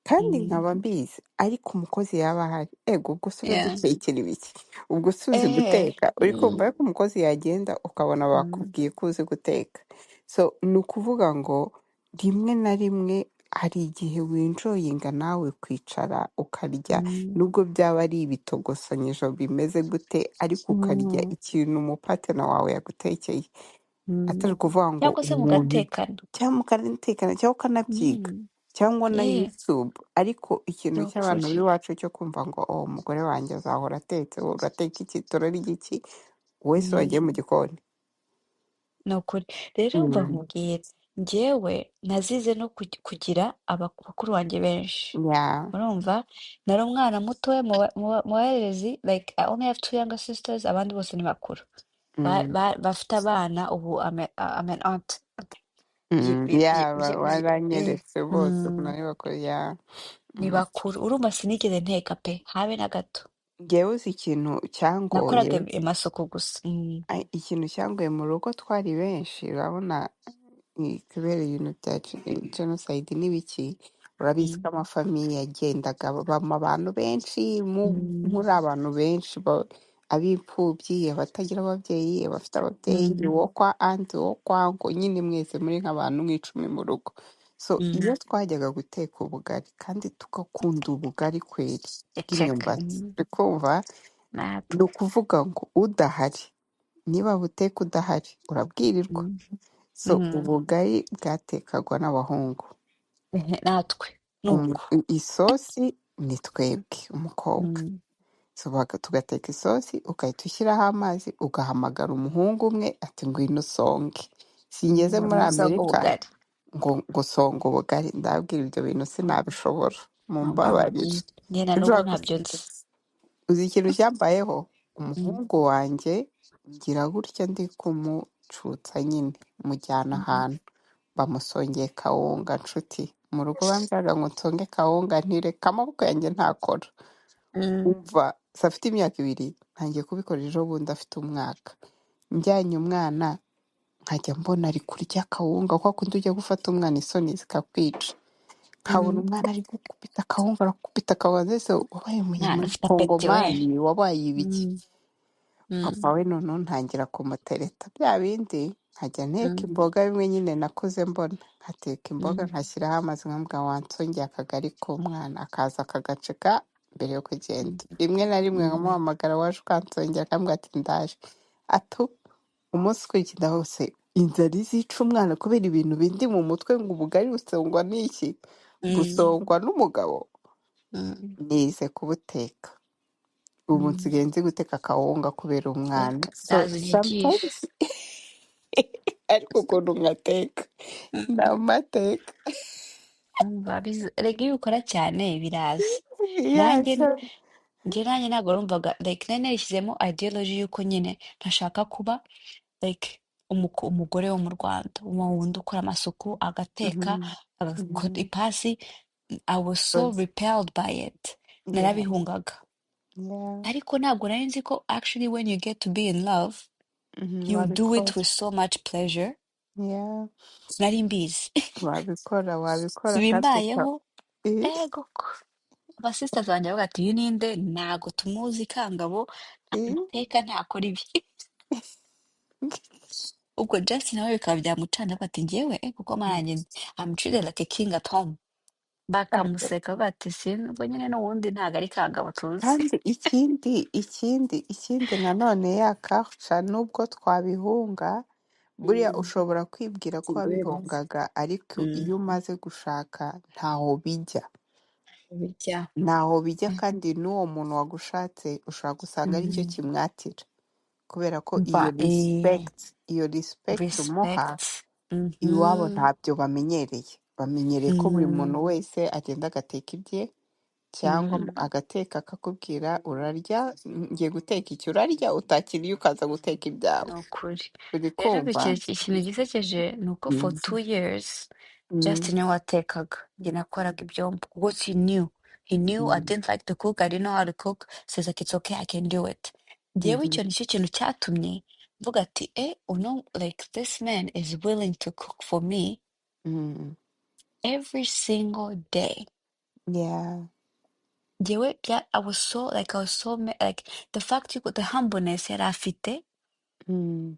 kandi mm, nkaba mbizi ariko umukozi yaba ahari ego ubwo se yeah. uradutekera ibiki ubwo se uzi Eh, guteka uri kumva ariko umukozi yagenda ukabona mm, bakubwiye ko uzi guteka. So ni ukuvuga ngo rimwe na rimwe hari igihe winjoyinga nawe kwicara ukarya mm, nubwo byaba ari ibitogosanyije bimeze gute ariko ukarya mm, ikintu umupatena wawe yagutekeye mm. atari ukuvuga ngo cyangwa se umuntu mugatekana cyangwa ukanatekana cyangwa ukanabyiga Mm, cyangwa na eh, YouTube ariko ikintu ni cy'abantu ukuri b'iwacu cyo kumva ngo oh umugore wanjye azahora atetse wowe urateka iki turarya iki wese Mm, wagiye mu gikoni. ni ukuri rero mba Mm. nkubwira njyewe nazize no kugira abakuru banjye benshi Yeah. urumva nari umwana mutoya mu barezi like I only have 2 younger sisters abandi bose ni bakuru Mm. bafite abana ubu I'm an aunt Mm. Yeah, Eh, waranyeretse bose mm, muri bako yeah. ni Mm. bakuru urumva sinigeze nteka pe habe na gato Njyewe uzi ikintu cyangoye nakoraga amasuku gusa ikintu cyangoye mu rugo twari benshi urabona kubera ibintu bya jenoside n'ibiki urabizi ko Mm, amafamiye yagendaga bama abantu benshi mm, muri abantu benshi ab'imfubyi abatagira ababyeyi abafite ababyeyi mm, wo kwa anti wo kwa ngo nyine mwese muri nk'abantu nk'icumi mu rugo. So iyo mm, twajyaga guteka ubugari kandi tugakunda ubugari kweri eceka bw'imyumbati bikumva ni natwe ukuvuga ngo udahari niba buteka udahari urabwirirwa. Mm, So mm, ubugari bwatekagwa n'abahungu. natwe nuko Isosi ni twebwe umukobwa. Mm, So tugateka isosi ugahita ushyiraho amazi ugahamagara umuhungu umwe ati ngwino usonge. Singeze muri muzoga Amerika ubugari ngo songa ubugari ndabwira ibyo bintu sinabishobora mumbabarire. njye na n'ubu Sinshobora ntabyo nzi uzi ikintu cyambayeho Mm, umuhungu wanjye ngira gutya ndi kumucutsa nyine mujyana mhm, ahantu bamusongeye kawunga nshuti mu rugo bambwiraga ngo nsonge kawunga ntireka amaboko yanjye ntakora. Umva se afite imyaka 2 ntangiye kubikora ejo bundi afite umwaka. Njyanye umwana nkajya mbona ari kurya kawunga kwa kundi ujya gufata umwana isoni zikakwica. Nkabona umwana ari gukubita akawunga arakubita akawunga ese wabaye umwana ufite apeti we. umunyamukongomani wabaye ibiki. Papa Mm. we noneho ntangira kumutereta bya bindi nkajya nteka Mm. imboga bimwe nyine nakuze mbona nkateka imboga Mm. nkashyiraho amazi nkambwa wansongeye akagari k'umwana akaza akagaceka mbere yo kugenda. Rimwe na rimwe Mm. nkamuhamagara waje ukansongera akambwira ati ndaje. Atu umunsi ukurikira hose inzara izica umwana kubera ibintu bindi mu mutwe ngo ubugari busongwa n'iki Mm. busongwa n'umugabo. Mm. Nize kubuteka ubu Mm. nsigaye nzi guteka akawunga kubera umwana so Ndaza unyigisha. sometimes ariko ukuntu nkateka ni amateka. Umva rega iyo ukora cyane biraza. Yeah, Nanjye so nanjye ntabwo numvaga like nari narishyizemo ideology y'uko nyine ntashaka kuba like umugore wo mu Rwanda wa wundi ukora amasuku agateka mhm, agakora mhm, ipasi. I was so was repelled by it. yeah, Narabihungaga. yeah, Ariko ntabwo nari nzi ko actually when you get to be in love you do it wabikora with so much pleasure. yeah, Sinari mbizi. wabikora kandi Bimbayeho eh, ego ko abasisters banjye bavuga ati uyu ninde ntago tumuzi Kangabo eh, ateka ntakora ibi. Ubwo Justin nawe bikaba byamucana avuga ati njyewe kuko manjye I'm treated like a king at home. Bakamuseka bati ubwo nyine n'ubundi ntago ari Kangabo tuzi. kandi ikindi nanone ya culture nubwo twabihunga buriya Mm. ushobora kwibwira ko Good. wabihungaga ariko Mm. iyo umaze gushaka ntaho bijya. Bijya. Ntaho bijya kandi n'uwo muntu wagushatse ushobora gusanga aricyo Mm. kimwatira kubera ko Umva iyo respect umuha respect. iwabo Mhm. ntabyo bamenyereye. Bamenyereye ko buri muntu Mm. wese agenda agateka ibye cyangwa Mm. agateka akakubwira urarya ngiye guteka iki urarya utakiriye ukaza guteka ibyawe. Ni ukuri. Uri Rero kumva? ikintu gisekeje ni uko for Mm, 2 years mm, Justin niwe watekaga njye nakoraga ibyombo kuko he knew I mm, didn't like to cook, I didn't know how to cook, says like it's okay, I can do it. Njyewe mhm, icyo nicyo kintu cyatumye mvuga ati like this man is willing to cook for me mm. every single day. Yeah. Njyewe like the fact yuko the humbleness yari afite Mm,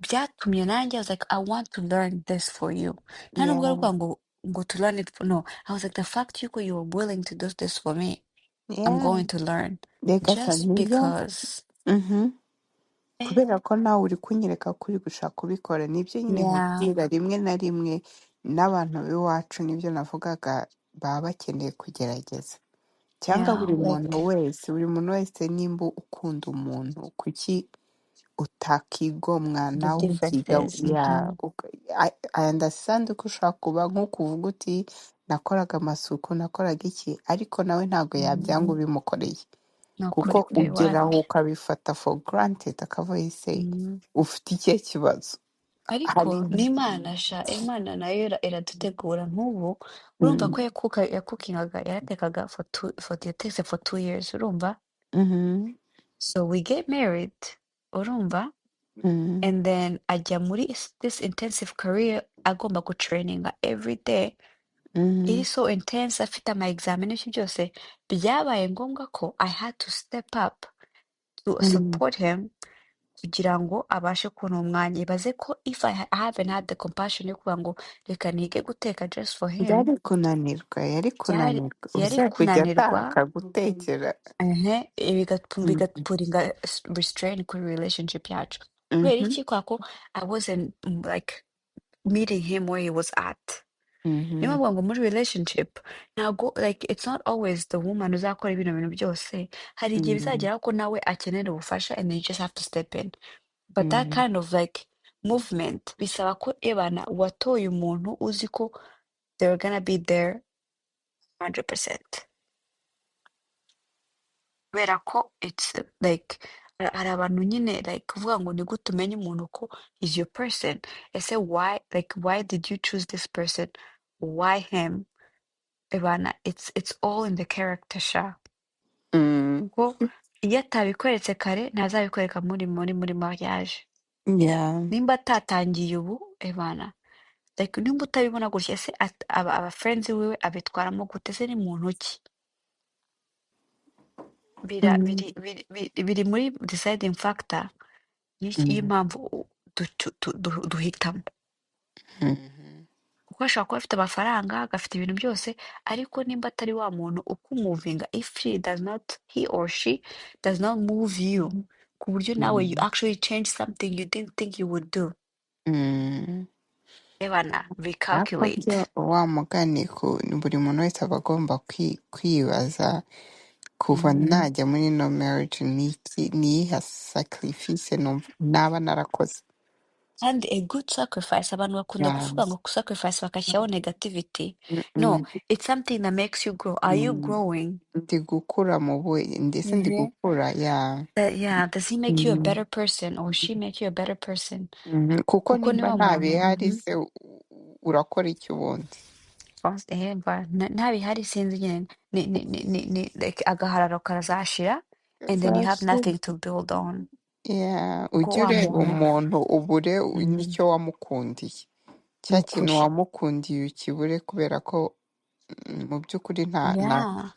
byatumye nanjye I was like I want to learn this for you. Nta nubwo ari yeah. ukuvuga ngo to learn it for, no, I was like the fact yuko you are willing to do this for me, I'm Yeah. going to learn Reka just nibyo. because. Mhm. Eh, Kubera ko nawe uri kunyereka ko uri gushaka kubikora nibyo nyine yeah, nkubwira rimwe na rimwe n'abantu b'iwacu nibyo navugaga baba bakeneye kugerageza cyangwa yeah, like buri muntu wese nimba ukunda umuntu kuki utakigomwa the nawe ukiga differences. ya I understand ko ushobora kuba nk'uko uvuga uti nakoraga amasuku nakoraga iki ariko nawe ntabwo yabyanga ubimukoreye Ni ukuri kuko pe ugeraho wapi. ukabifata for granted akavuga ese Mm. ufite ikihe kibazo Ariko hari n'Imana Imana nayo iradutegura nk'ubu urumva Mm, ko yakukingaga yaratekaga yatetse for 2 years urumva. mhm, So we get married urumva. mhm, And then ajya muri this intensive career agomba gutraininga every day. Iri mhm, so intense afite ama examen n'ibyo byose byabaye ngombwa ko I had to step up to mhm. support him kugira ngo abashe kubona umwanya. Ibaze ko if I haven't had the compassion yo kuvuga ngo reka nige guteka just for him, Yari byari kunanirwa yari uze kujya kunanirwa. ataka gutekera. Bigapuringa restrain kuri relationship yacu kubera Mhm, iki kwako I wasn't like meeting him where he was at. Niyo mhm, mpamvu ngo muri relationship ntabwo like it's not always the woman uzakora bino bintu byose. Hari igihe mhm, bizageraho ko nawe akenera ubufasha and then you just have to step in, but that mhm. kind of like movement bisaba ko ebana watoye umuntu uzi ko they're gonna be there 100%. Kubera ko it's like hari abantu nyine like kuvuga ngo ni gute umenya umuntu ko is your person. Ese why did you choose this person, why him? ebana it's all in the character sha. Mm. Ko iyo atabikweretse kare ntazabikwereka muri mariage. Yeah. Nimba atatangiye ubu ebana like nimba utabibona gutya se aba friends wiwe abitwaramo gute se ni muntu ki? Mm. Biri muri deciding factor Mm. y'impamvu duhitamo. Mhm. Kuko ashobora kuba afite amafaranga, agafite ibintu byose, ariko nimba atari wa muntu ukumuvinga, if he or she does not move you, ku buryo nawe you Mm. actually change something you didn't think you would do. Mm. Ebana, Ariko recalculate. byo wa mugani buri muntu wese aba agomba kwibaza kuva najya muri no marriage ni iyihe sacrifice naba narakoze. And a good sacrifice, abantu bakunda kuvuga Yes. ngo sacrifice bakashyiraho negativity. No, Mm-mm. it's something that makes you grow. Are you Mm. growing? Ndi gukura mu ndetse ndi Mhm. gukura ya. Yeah, does he make you a Mm. better person or she make you a better person? Mhm. Kuko Kuko ni nimba wa nta muntu. bihari se urakora iki ubundi. Nta bihari sinzi nyine like agahararo karazashira and then you have Zashira. nothing to build on. Yeah. Kuko Ujya wa ureba muntu umuntu ubure mm, nicyo wamukundiye. ni Cya kintu ukuri. wamukundiye ukibure kubera ko mu by'ukuri nta. Yeah.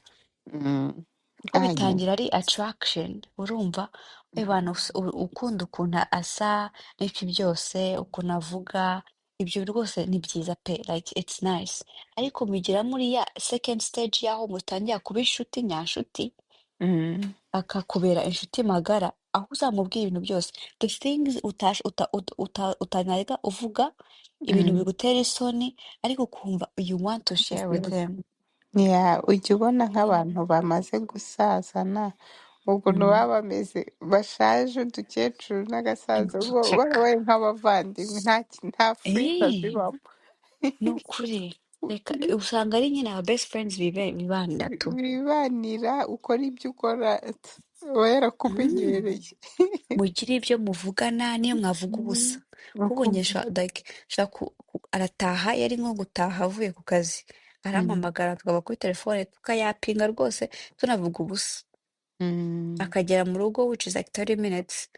Mm. Kuko Aye. bitangira ari attraction urumva abantu ukunda ukuntu asa n'iki byose ukuntu avuga ibyo rwose ni byiza pe like it's nice ariko mugera muri ya second stage y'aho mutangira kuba inshuti nyanshuti Mm. akakubera inshuti magara aho uzamubwira ibintu byose the things utanarega uvuga ibintu Mm. bigutera isoni ariko ukumva you want to share with them. Yeah, ujya ubona nk'abantu bamaze gusazana ukuntu Mm. baba bameze bashaje udukecuru n'agasaza barabaye nk'abavandimwe nta frita Eh, zibamo. ni ukuri reka usanga ari nyine aba best friends bibanira tu. Bibanira ukora ibyo ukora aba Mm. yarakumenyereye. Mugire ibyo muvugana niyo mwavuga ubusa nk'ubonye Ukumva. like arataha yari nko gutaha avuye ku kazi Mm. arampamagara tukaba kuri telefone tukayapinga rwose tunavuga ubusa Mm. akagera mu rugo which is like 30 minutes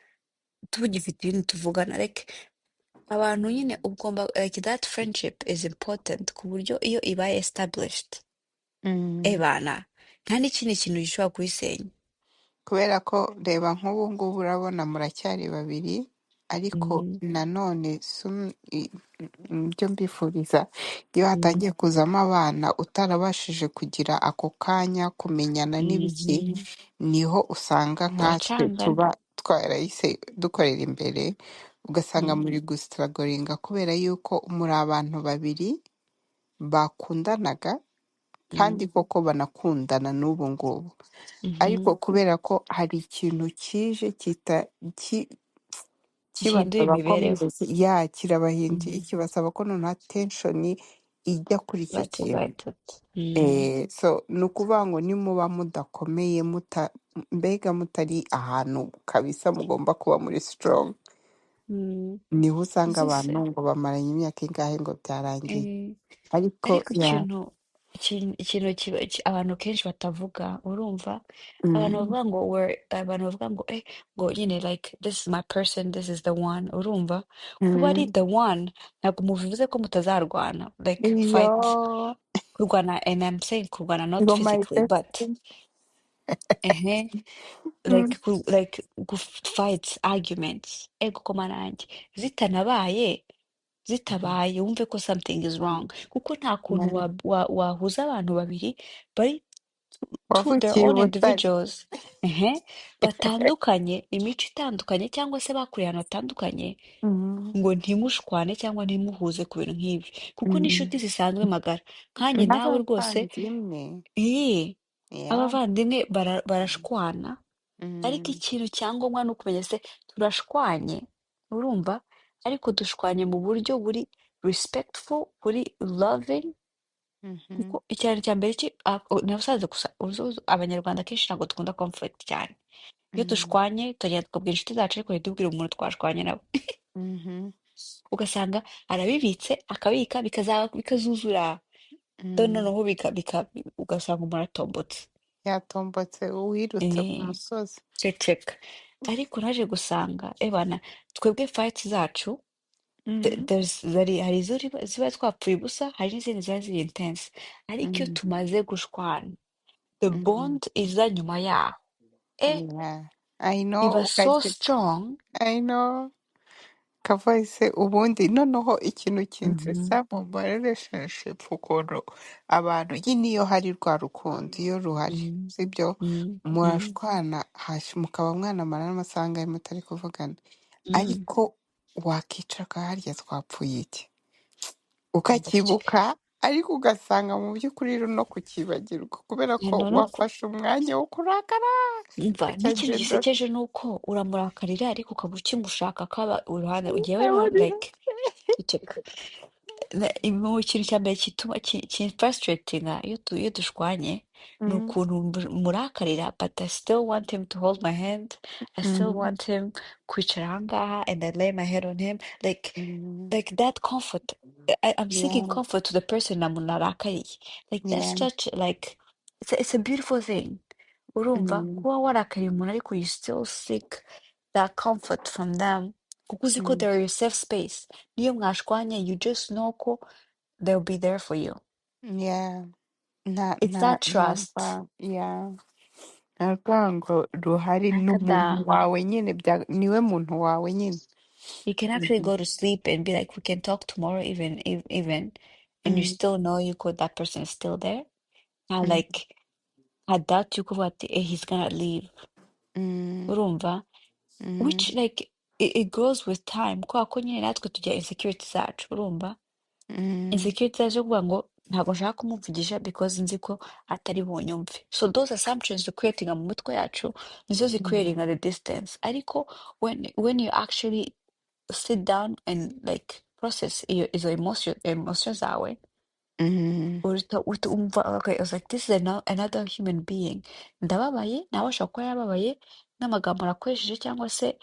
tugifite ibintu tuvugana like abantu nyine ugomba like that friendship is important ku buryo iyo ibaye established Mm. ebana nta n'ikindi kintu gishobora kuyisenya. Kubera ko reba nk'ubu ngubu urabona muracyari babiri ariko Mm, nanone ibyo mbifuriza iyo mm, hatangiye kuzamo abana utarabashije kugira ako kanya kumenyana n'ibiki mhm. niho usanga nkatwe Biracangana. tuba twarahise dukorera imbere ugasanga Mm, muri gusitaragoringa kubera yuko muri abantu babiri bakundanaga kandi mm, koko banakundana n'ubu ngubu ariko mhm. kubera ko hari ikintu kije Gihindura kibasaba ko imibereho. mwese kirabahinduye Mm, kibasaba ko noneho attention ijya kuri icyo Bati kintu. bati. Mm, So ni ukuvuga ngo nimuba mudakomeye mbega mutari ahantu kabisa mugomba kuba muri strong mm. niho usanga Uzi abantu se ngo bamaranye imyaka ingahe ngo byarangiye eh, ariko ariko ya. ikintu abantu kenshi batavuga urumva Mm. abantu bavuga ngo ngo nyine like this is my person this is the one urumva kuba ari Mm. the one ntabwo mubivuze ko mutazarwana like Iyo fight kurwana and I'm saying kurwana not ngo my physically best but ehe friend. like fights arguments ego koma nanjye zitanabaye zitabaye wumve ko something is wrong kuko nta kuntu Mm. wahuza abantu babiri bari to their wavukiye own ubutare. individuals ehe batandukanye imico itandukanye cyangwa se bakuriye ahantu hatandukanye Mm. ngo ntimushwane cyangwa ntimuhuze ku bintu nk'ibi kuko Mm. n'inshuti zisanzwe magara nkanjye nawe rwose n'abavandimwe iyi ya. abavandimwe barashwana ariko Mm. ikintu cyangombwa ni ukumenya se turashwanye urumva ariko dushwanye mu buryo buri respectful buri loving kuko Mhm. ikintu cya mbere nabusanze gusa abanyarwanda kenshi ntabwo dukunda conflict cyane iyo Mm. dushwanye tugenda tukabwira inshuti zacu ariko ntitubwire umuntu twashwanye nawe Mhm. ugasanga arabibitse akabika bikazuzura Mm. noneho ugasanga umuntu atombotse. Yatombotse uwirutse ku Eh, musozi. ceceka. Ariko naje gusanga ebana twebwe fights zacu Mm. hari izo ziba twapfuye ubusa, hari n'izindi ziba ziri intense. Ariko iyo Mm. tumaze gushwana, the Mm. bond iza nyuma yaho, eh, Yeah. I know iba so ukagira strong. I know kavahise ubundi noneho ikintu Mhm, kinsetsa mu ma relationship ukuntu abantu nyine iyo hari rwa rukundo iyo ruhari mhm, sibyo mhm, mhm, murashwana mukaba mwanamara n'amasaha angahe mutari kuvugana mhm. ariko wakicara harya twapfuye iki Gutya. ukakibuka ariko ugasanga mu by'ukuri uri no kukibagirwa kubera ko Noneho wafashe umwanya wo kurakara umva n'ikintu ukagenda gisekeje ni uko uramurakarira ariko ukaba ukimushaka akaba uruhande ugiye uri like ceceka. Mu kintu cya mbere gituma frustratinga iyo dushwanye ni Mm, ukuntu murakarira but I still want him to hold my hand, I still mm, want him kwicara aha ngaha and I lay my head on him mm. like that comfort. I'm seeking Yeah, comfort to the person narakariye, like that's yeah. such like it's a beautiful thing. Urumva Mm, kuba warakariye umuntu ariko you still seek that comfort from them kuko uzi ko mm. they're your safe space. Niyo mwashwanye you just know ko they'll be there for you. Yeah, It's that trust. numva yeah nta rwango ruhari n'umuntu Akada. wawe nyine niwe muntu wawe nyine. You can actually Mhm. go to sleep and be like, we can talk tomorrow, even, and you Mm, still know you could that person is still there. Now, mm, like, had that you could, he's gonna leave. mm, Urumva? mm, Which, like, it grows with time. Kwa ko nyine natwe tugira insecurity zacu, urumva? mm, Insecurity zacu zo kuvuga ngo ntabwo nshaka kumuvugisha because nzi ko atari bunyumve. So those assumptions creating mu mitwe yacu nizo mm, creating the distance. Ariko when you actually sit down and like process izo emotions zawe uhita umva okay, I was like this is another human being, ndababaye nawe ashobora kuba yababaye n'amagambo nakoresheje cyangwa se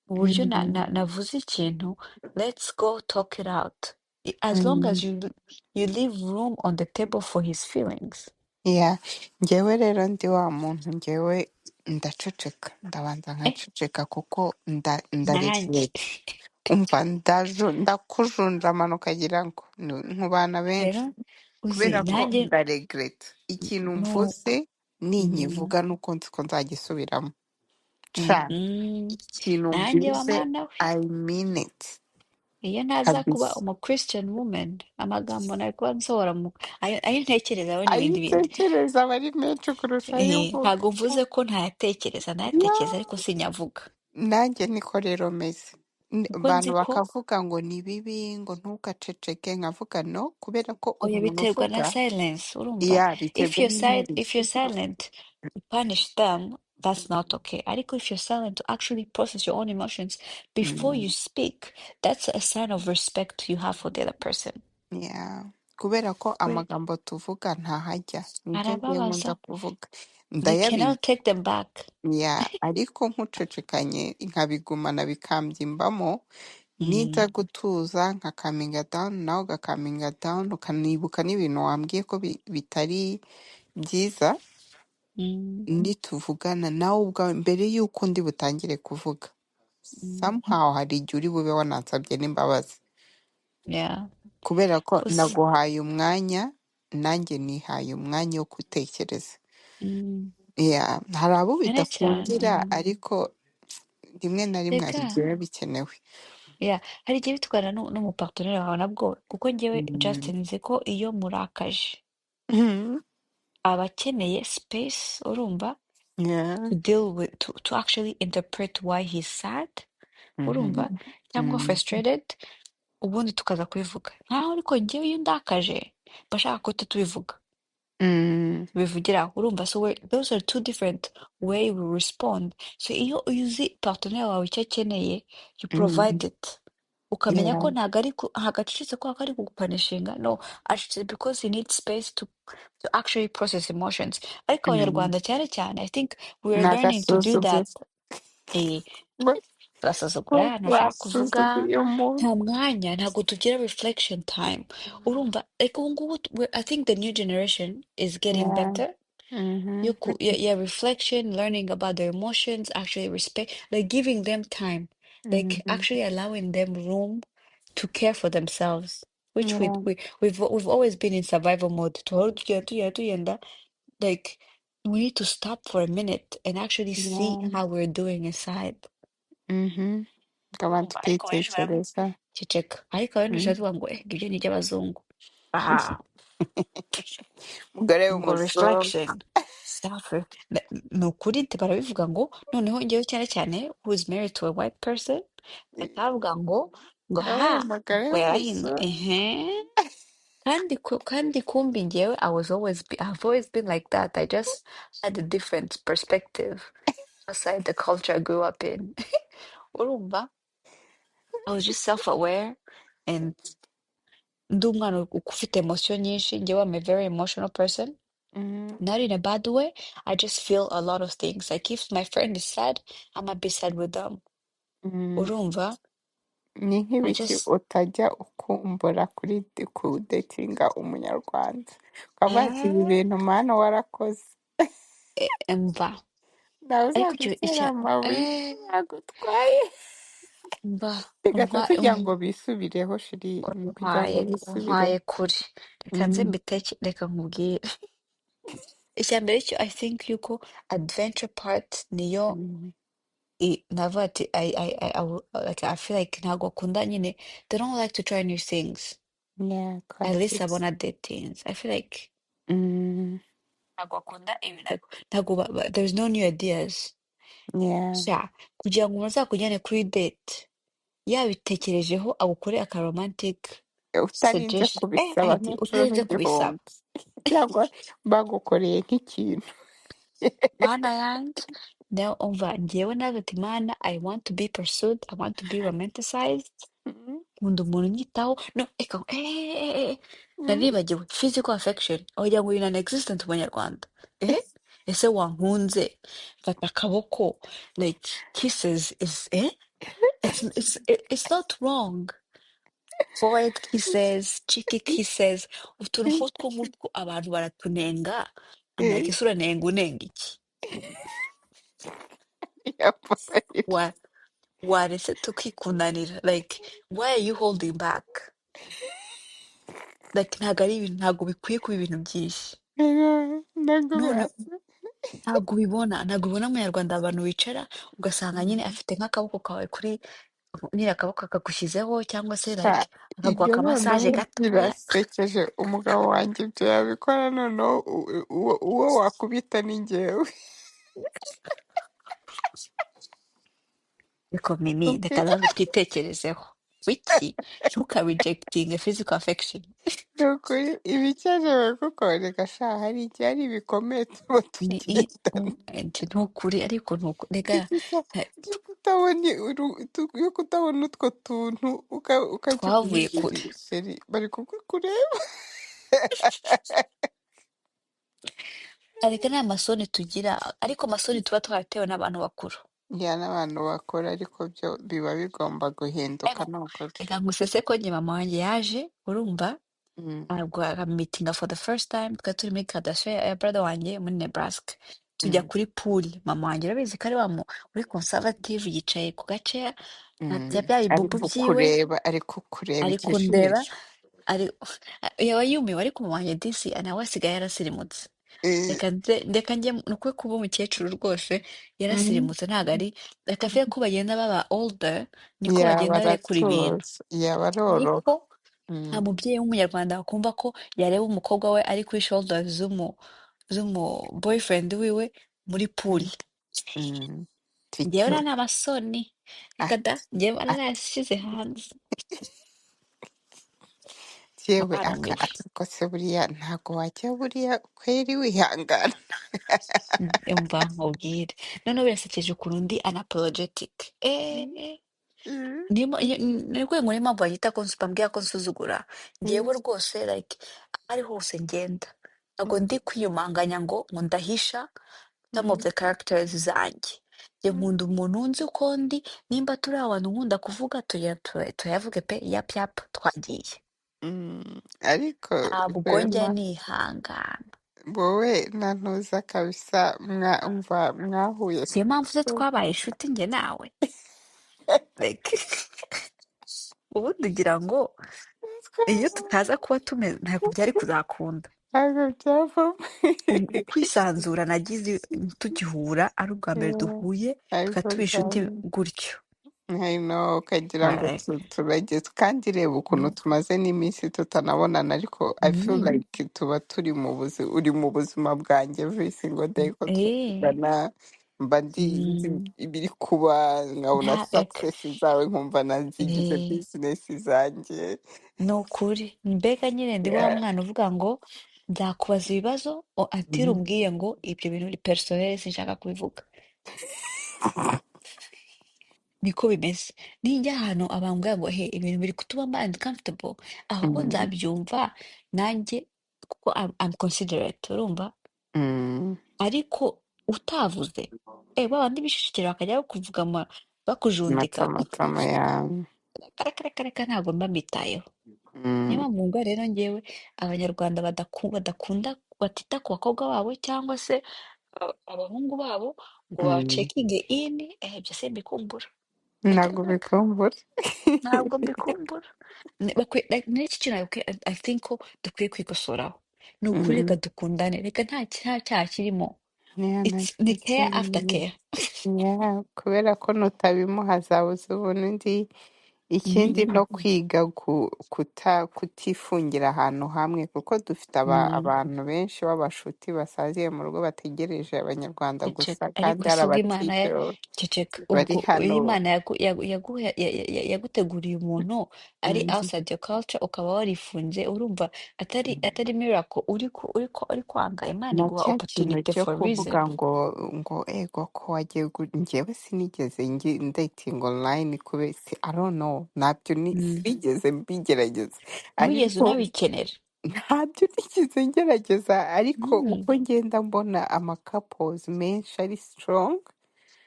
uburyo mm, navuze ikintu, let's go talk it out. As long as mm. you leave room on the table for his feelings. Yeah, njyewe rero ndi wa muntu njyewe ndaceceka ndabanza Eh, nkaceceka kuko nanjye ndaregret umva ndakujunjamana ukagira ngo nkubana benshi rero uzi kubera ko nanjye ndaregret ikintu no. mvuze Mhm, ninkivuga nuko nzi ko nzagisubiramo ca mhm. ikintu Nanjye wa mvuze mana we, I mean it iyo ntaza kuba kabisa Christian woman amagambo nari kuba nsohora ayo ntekerezaho n'ibindi bindi. ayitekereza aba ari menshi kurusha ayo uvuga Ntabwo mvuze ko ntayatekereza, nayatekereza Yeah. ariko sinyavuga Nanjye niko rero meze kuko abantu nzi ko bakavuga ngo ni bibi ngo ntukaceceke nkavuga no kubera ko oya umuntu biterwa na uvuga silence, urumva? ya biterwa If n'interesi you're silent to punish them, that's not okay. Ariko if you're silent to actually process your own emotions before you speak, that's a sign of respect you have for the other person. ya kubera ko We amagambo tuvuga ntahajya nibyo ngiye nkunda arababaza. kuvuga You cannot ndayabika take them back. ya ariko nkucecekanye nkabigumana bikamby'imbamo niza Mm, gutuza nkakaminga down nawe ugakaminga down ukanibuka n'ibintu wambwiye ko bitari byiza mm, nituvugana nawe ubwawe mbere y'uko ndi butangire kuvuga mm. somehow hari igihe uri bube wanansabye n'imbabazi Yeah. kubera ko Cause, naguhaye umwanya nanjye nihaye umwanya wo gutekereza mm, yeah, hari abo cyane cyane. bidakundira ariko rimwe na rimwe hari Reka. igihe biba bikenewe. Yeah. Hari igihe bitwarana n'umuparteneri wawe nabwo kuko njyewe Mm. Justin nzi ko iyo murakaje Mhm. aba akeneye space, urumva, Yeah. to deal with to actually interpret why he's sad, urumva, Mhm. cyangwa Mhm. frustrated, ubundi tukaza kubivuga nkaho ariko njyewe iyo ndakaje mba nshaka ko tubivuga Mm. tubivugira urumva. So those are two different way we respond. So iyo uzi partner wawe icyo akeneye you Mhm. provide it, ukamenya Yeah. ko ntabwo acecetse ko ari kugupanishinga, no, acecetse because he needs space to actually process emotions. Ariko Mm. abanyarwanda cyane cyane I think we are learning to do that. N'agasuzuguro. eh, turasuzugura ntashaka kuvuga basuzuguye umuntu. nta mwanya ntabwo tugira reflection time urumva like ubu ngubu I think the new generation is getting Yeah. better Mhm. yeah, reflection, learning about their emotions, actually respect, like giving them time, like Mhm. actually allowing them room to care for themselves, which Yeah. we've always been in survival mode. Tuhora tugenda, like we need to stop for a minute and actually see Yeah. how we're doing inside. Mhm. Abantu Urumva ariko benshi ukitekereza. ceceka ariko abenshi Mhm. baravuga ngo ibyo ni iby'abazungu aha Umugore ngo w'umuzungu. reflection self ni ukuri barabivuga ngo noneho njyewe cyane cyane who is married to a white person atavuga ngo ha Umugore ngo yarahinduye w'umuzungu. kandi kumbi njyewe I've always been like that. I just had a different perspective outside the culture I grew up in. Urumva I was just self-aware and ndi umwana ufite emotion nyinshi njyewe I'm a very emotional person. Mhm. Not in a bad way. I just feel a lot of things. Like if my friend is sad, I'm gonna be sad with them. Mhm. Urumva? Ni I nk'ibiki just utajya ukumbura kuri kudetinga umunyarwanda ukavuga ati ibi eh, bintu mana warakoze mva. nawe Ariko uzadutera amabuye yagutwaye mva bigahita umpa tugira ngo bisubireho shiri ni kugira ngo bisubireho. umpaye kuri. Reka nze Mhm. reka nkubwire. Icya mbere cyo I think yuko adventure part niyo Mhm. navuga ati like I feel like ntabwo akunda nyine they don't like to try new things. Yeah, At least classics. abona dating. I feel like Mhm. ntabwo akunda ibi ntabwo there's no new ideas Yeah. sha kugira ngo umuntu azakujyane kuri date yabitekerejeho agukore aka romantic Utarinze suggestion kubisaba ati nk'inshuro utarinze kubisaba nk'igihumbi cyangwa bagukoreye nk'ikintu. mana yanjye nawe umva njyewe nawe ati mana I want to be pursued I want to be romanticized Mhm. nkunda umuntu unyitaho no eka Mhm. naribagiwe physical affection wagira ngo non existent mu banyarwanda ese wankunze fata akaboko like kisses is it's not wrong forehead kisses cheeky kisses utuntu nk'utwo ngutwo abantu baratunenga I'm like ese uranenga unenga iki Yabaye. wa waretse tukikundanira like why are you holding back like ntabwo ari ibintu ntabwo bikwiye kuba ibintu byinshi Ntabwo none birasa. ntabwo ubona mu Nyarwanda abantu bicara ugasanga nyine afite nk'akaboko kawe kuri nyine akaboko akagushyizeho cyangwa se Sha, like akaguha ibyo akamasaje noneho gatoya birasekeje umugabo wanjye ibyo yabikora noneho uwo wakubita ni njyewe. ariko mimi reka nawe twitekerezeho wiki ntukarejegitinge physical affection Ni ukuri ibikenewe kuko reka sha hari igihe ari ibikomeye tuba tugendana. ntukuri ariko reka Gusa byo kutabona yo kutabona utwo tuntu ukajya twavuye kure kubishiri sheri bari kukureba. ariko nta masoni tugira ariko amasoni tuba twaratewe n'abantu bakuru Ya n'abantu bakora ariko byo biba bigomba guhinduka ariko ni ukuri. reka ngusese ko njye mama wanjye yaje urumva Mm, ntabwo mitinga for the first time twari turi muri graduation ya brother wanjye muri Nebraska tujya mm, kuri pool mama wanjye urabizi ko ari wa uri conservative yicaye ku gace bya bya ari bibubu byiwe kukureba ari kukureba ari kundeba ikijisho. ari yaba yumiwe ariko mama wanjye disi nawe asigaye yarasirimutse Eh, reka njye ni ukuri kuba umukecuru rwose mm, yarasirimutse ntabwo ari reka avuye ko bagenda baba older niko yaba bagenda barekura ibintu aratuza yaba aroroha. ariko nta Mm, mubyeyi w'umunyarwanda wakumva ko yareba umukobwa we ari kuri shoulders z'umu boyfriend wiwe muri pool mm, mm. njyewe Tike nta n'amasoni reka da ati njyewe ati narayashyize hanze yewe barumiwe akakose buriya ntabwo wajya buriya kweri wihangana. umva nkubwire noneho birasekeje ukuntu undi unapologetic Mm, mm, ni rwego niyo mpamvu banyita ko bambwira ko nsuzugura mm, njyewe rwose like aho ari hose ngenda ntabwo mm, ndi kwiyumanganya ngo ndahisha some of mm, the characters zanjye njye nkunda umuntu nzi uko ndi, nimba turi abantu nkunda kuvuga tuyavuge pe yapu yapu twagiye, ariko ntabwo njya rwema nihangana. wowe na Ntuza kabisa mwumva mwahuye Niyo mpamvu se twabaye inshuti njye nawe, like ubundi ugira ngo iyo tutaza kuba tumeze ntabwo byari kuzakunda. ntabwo byavamo. Ukwisanzura nagize tugihura ari ubwa mbere Yeah, duhuye tukaba ariko tuba inshuti cyane gutyo. I know ukagira ngo Like, turageze kandi reba ukuntu tumaze n'iminsi tutanabonana ariko I feel mm, like tuba turi uri mu buzima bwanjye every single day ko eh, tuvugana mba nzi mm, ibiri kuba nkabona nta like, success zawe nkumva nazigize eh, business zanjye. ni ukuri mbega nyine ndi wa Yeah. mwana uvuga ngo nzakubaza ibibazo atiri Mhm. umbwiye ngo ibyo bintu ni personnel sinshaka kubivuga, niko bimeze. Ninjya ahantu abambwira ngo he ibintu biri kutuma mba uncomfortable, ahubwo Mhm. nzabyumva nanjye kuko I'm considerate urumva, Mm. ariko utavuze ba bandi bishishikira bakajya bakuvuga bakujundika Amatamatama yawe. reka reka reka ntabwo mba mbitayeho. Niyo Mm. mpamvu ngo rero njyewe abanyarwanda badakunda batita ku bakobwa babo cyangwa se abahungu babo ngo Mm. bacekinge ini ibyo simbikumbura, reka Ntabwo reka reka bikumbura. ntabwo mbikumbura. N'iki kintu I think ko dukwiye kwikosoraho, ni ukuri reka Mm. dukundane, reka nta cyaha kirimo, Yeah, ni nacyo care after cyane. care. Yeah, kubera ko nutabimuha azabuza ubuntu undi. Ikindi no kwiga kutifungira ahantu hamwe kuko dufite Mm. abantu benshi b'abashuti basaziye mu rugo bategereje abanyarwanda gusa Ceceka kandi ariko hari si ubwo Imana abatipe ceceka bari ubwo hano. iyo Imana yaguteguriye umuntu ari Mhm. outside your culture ukaba warifunze, urumva atari miracle uri kwanga, Imana Na iguha cya kintu opportunity cyo for a reason. kuvuga ngo ego ko wagiye njyewe sinigeze dating online kubera I don't know ntabyo Mm. sinigeze mbigerageza Ntiwigeze ariko unabikenera. ntabyo nigeze ngerageza ariko Mm. uko ngenda mbona couples menshi ari strong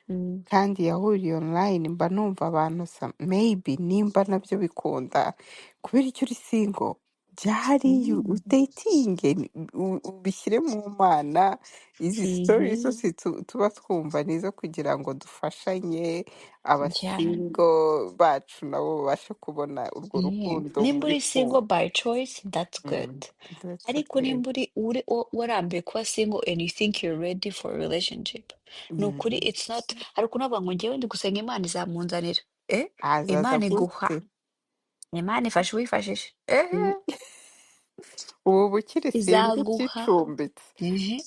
Mm. kandi yahuriye online mba numva abantu maybe nimba nabyo bikunda kubera icyo uri single byari Mm. udatinge ubishyire mu mana izi stories Mhm. zose tuba twumva nizo kugira ngo dufashanye Yeah. abasingo bacu nabo babashe kubona urwo rukundo Nimba muri uri kumva. single by choice that's good, That's ariko okay. nimba warambiwe kuba single and you think you're ready for a relationship, ni ukuri Mm. it's not. Hari ukuntu bavuga ngo njyewe ndi gusenga Imana izamunzanira, Azaza Imana iguha, gute? Imana ifasha uwifashije, Mm. Ubu bukiri sinzi izaguha, byicumbitse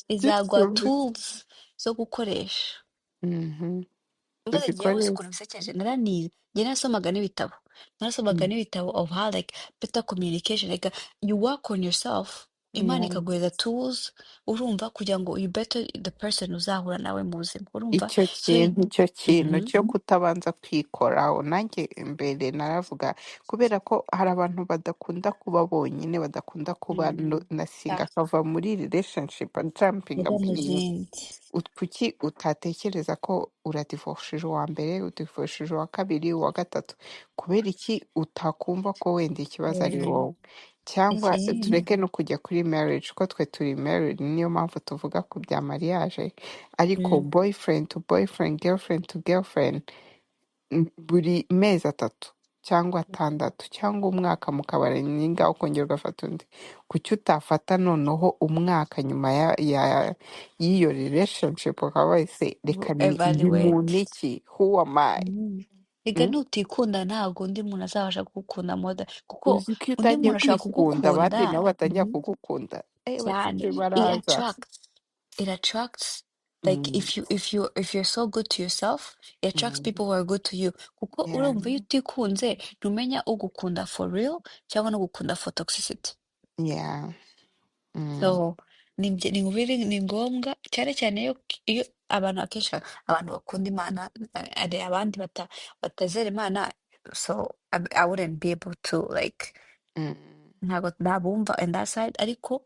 izaguha byicumbitse. tools zo gukoresha. Mhm. Mbaga njyewe uzi ukuntu Uzikoresha. bisekeje, naranize njye narasomaga n'ibitabo of how like better communication, like you work on yourself, Imana Yeah. ikaguhereza tools urumva kugira ngo you better the person uzahura nawe mu buzima urumva, so Icyo kintu mhm, cyo kutabanza kwikoraho nanjye mbere naravuga kubera ko hari abantu badakunda kuba bonyine badakunda kuba nasinga yeah, akava muri relationship jumping ujya mu zindi, kuki utatekereza ko uradivoshije uwa mbere udivoshije uwa kabiri uwa gatatu kubera iki utakumva ko wenda ikibazo ari eh, wowe cyangwa eh, tureke no kujya kuri marriage ko twe turi married niyo mpamvu tuvuga ku bya mariage ariko mm, boyfriend to boyfriend girlfriend to girlfriend buri mezi atatu cyangwa atandatu cyangwa umwaka mukabara nyinga ukongera ugafata undi kuki utafata noneho umwaka nyuma y'iyo relationship ukaba wese reka ndi muntu evaluate. iki who am I. Ega Mm? nutikunda ntabwo undi muntu azabasha kugukunda kuko Uzi ko iyo undi utangiye muntu ashobora kwikunda kugukunda, abandi nabo batangira mhm, kugukunda cyane basigaye baraza. it attracts, like Mm, if you're so good to yourself, it attracts mm, people who are good to you, kuko yeah, urumva iyo utikunze ntumenya ugukunda for real cyangwa no gukunda for toxicity. yeah, mm, So ni ngombwa cyane cyane iyo abantu akenshi abantu bakunda Imana, hari abandi batazera Imana, so I wouldn't be able to like mm, ntabwo nabumva on that side, ariko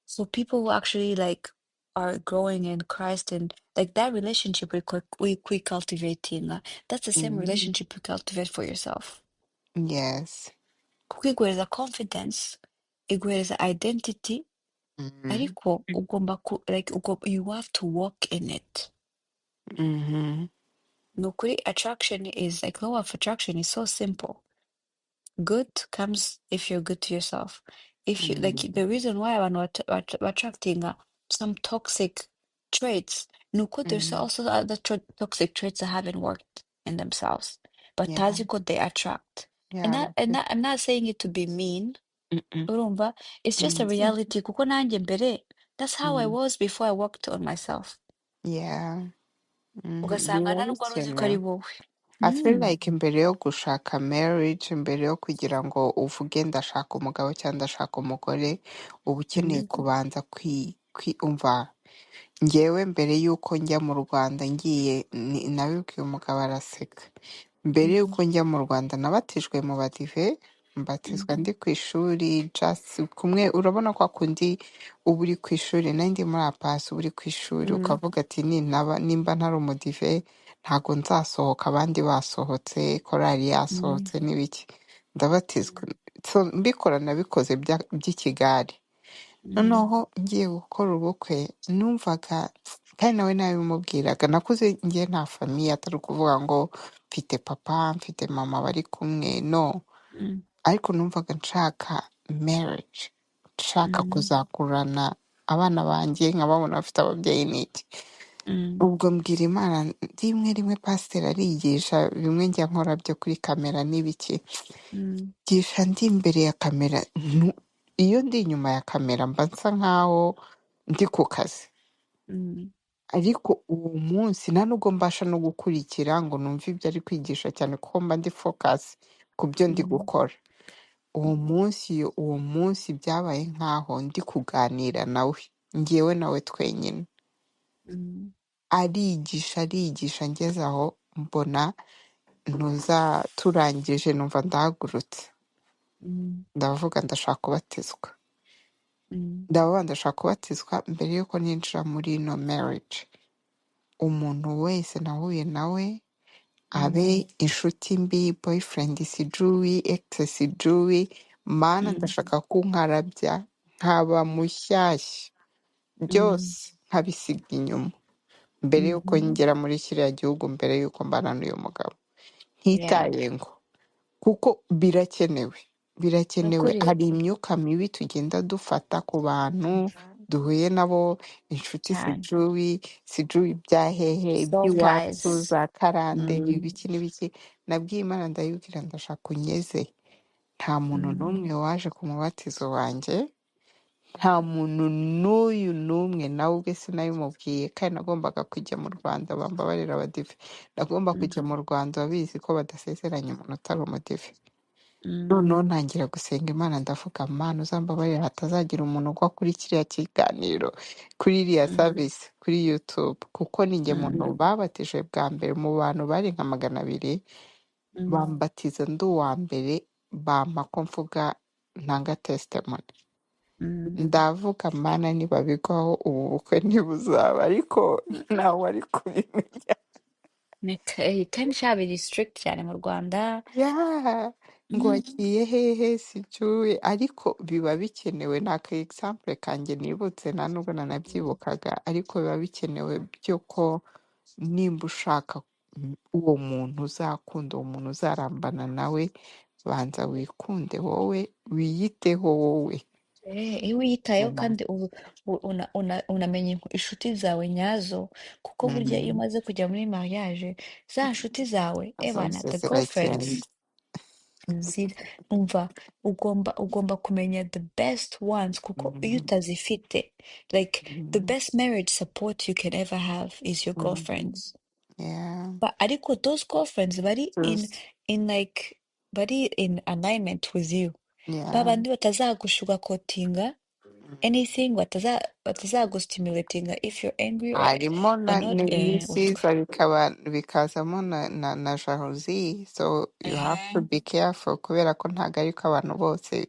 for people who actually like are growing in Christ and like that relationship we cultivating, that's the same Mhm. relationship you cultivate for yourself. Yes. Kuko iguhereza confidence, iguhereza identity, Mhm. ariko ugomba like you have to walk in it. Mhm. Ni ukuri attraction is like law of attraction is so simple. Good comes if you're good to yourself. If you like Mhm. the reason why abantu attracting some toxic traits, nuko there's Mhm. also other toxic traits that haven't worked in themselves, but Yeah. tazi ko they attract. And Yeah. that, That's it. I'm not saying it to be mean, Mm-mm. urumva, it's just a Mhm. reality. Kuko nanjye mbere, that's how I Mhm. was before I worked on myself. Yeah. Mhm. Ugasanga Biba nta nubwo wari uzi ko ari bikenewe. wowe. I feel Mm. like mbere yo gushaka marriage, mbere yo kugira ngo uvuge ndashaka umugabo cyangwa ndashaka umugore, uba ukeneye Mm. kubanza umva. Njyewe mbere y'uko njya mu Rwanda ngiye nabibwiye umugabo araseka. Mbere Mm. y'uko njya mu Rwanda nabatijwe mu badive, mbatizwa Mm. ndi ku ishuri just kumwe, urabona ko akundi uba uri ku ishuri nari ndi muri apasi uba uri ku ishuri Mm. ukavuga ati nimba ntari umudive ntago nzasohoka abandi basohotse korali Mm. yasohotse n'ibiki ndabatizwa. So, mbikora nabikoze by'ikigari. Mm. Noneho ngiye gukora ubukwe numvaga kandi nawe nabimubwiraga nakuze ngiye nta famiye atari ukuvuga ngo mfite papa mfite mama bari kumwe no, Mm. ariko numvaga nshaka marriage, nshaka Mm. kuzakurana abana banjye nkababona bafite ababyeyi n'iki. Mm. Ubwo mbwira Imana rimwe rimwe pasiteri arigisha bimwe njya nkora byo kuri kamera n'ibiki, Mm. gisha ndi imbere ya kamera iyo ndi inyuma ya kamera mba nsa nkaho ndi ku kazi, Mm. ariko uwo munsi nta nubwo mbasha no gukurikira ngo numve ibyo ari kwigisha cyane kuko mba ndi focus ku byo ndi Mm. gukora. Uwo munsi byabaye nkaho ndi kuganira nawe, njyewe nawe twenyine. Mm. Arigisha ngeze aho mbona turangije numva ndahagurutse Mm. ndavuga ndashaka kubatizwa. Mm. Ndashaka kubatizwa mbere y'uko ninjira muri ino marriage. Umuntu wese nahuye nawe Mm. abe inshuti mbi boyfriend sijui ex sijui mana Mm. ndashaka kunkarabya nkaba mushyashya Mm. byose nkabisiga inyuma mbere y'uko Mhm. ngera muri kiriya gihugu, mbere y'uko mbana n'uyu mugabo Yeah. ntitaye ngo kuko birakenewe. Birakenewe, Nukuri hari imyuka mibi tugenda dufata ku bantu duhuye nabo, inshuti cyane. sijui ibya hehe Soul iby'iwacu ties. za karande Mm. ibiki n'ibiki. Nabwiye Imana ndayibwira ndashaka unyeze, nta muntu Mm. n'umwe waje ku mubatizo wanjye, nta muntu n'uyu n'umwe nawe ubwe sinabimubwiye kandi nagombaga kujya mu Rwanda bambabarira abadive, nagomba Mm. kujya mu Rwanda babizi ko badasezeranya umuntu utari umudive. Mm. Noneho ntangira gusenga Imana ndavuga Mana uzambabarira hatazagira umuntu ugwa kuri kiriya kiganiro, kuri iriya Mm. service kuri YouTube, kuko ni njye Mm. muntu babatije bwa mbere mu bantu bari nka 200 Mm. bambatiza ndi uwa mbere, bampa ko mvuga ntanga testimony. Mm. Ndavuga Mana nibabigwaho ubu bukwe ntibuzaba, ariko ntawe ari kubimenya. Kandi shabiri strict cyane mu Rwanda. Yeah, ngo Mm. wagiye hehe sijui, ariko biba bikenewe. Ni aka example kanjye nibutse nta nubwo nanabyibukaga, ariko biba bikenewe by'uko nimba ushaka uwo muntu uzakunda, uwo muntu uzarambana nawe, banza wikunde wowe, wiyiteho wowe. Iyo wiyitayeho Mm. kandi unamenya inshuti zawe nyazo, kuko burya iyo Mm. umaze kujya muri mariage za nshuti zawe ebana Zose the ziragenda. girlfriends umva, ugomba kumenya the best ones, kuko iyo Mm. utazifite like the Mm. best marriage support you can ever have is your Mm. girlfriends. Yeah. But ariko those girlfriends bari Just, in like bari in alignment with you, yeah. babandi batazagushugakotinga anything, batazagustimulatinga if you're angry harimo or na not n'ibisiza bikazamo na jalousie, so you have to be careful kubera ko ntabwo ariko abantu bose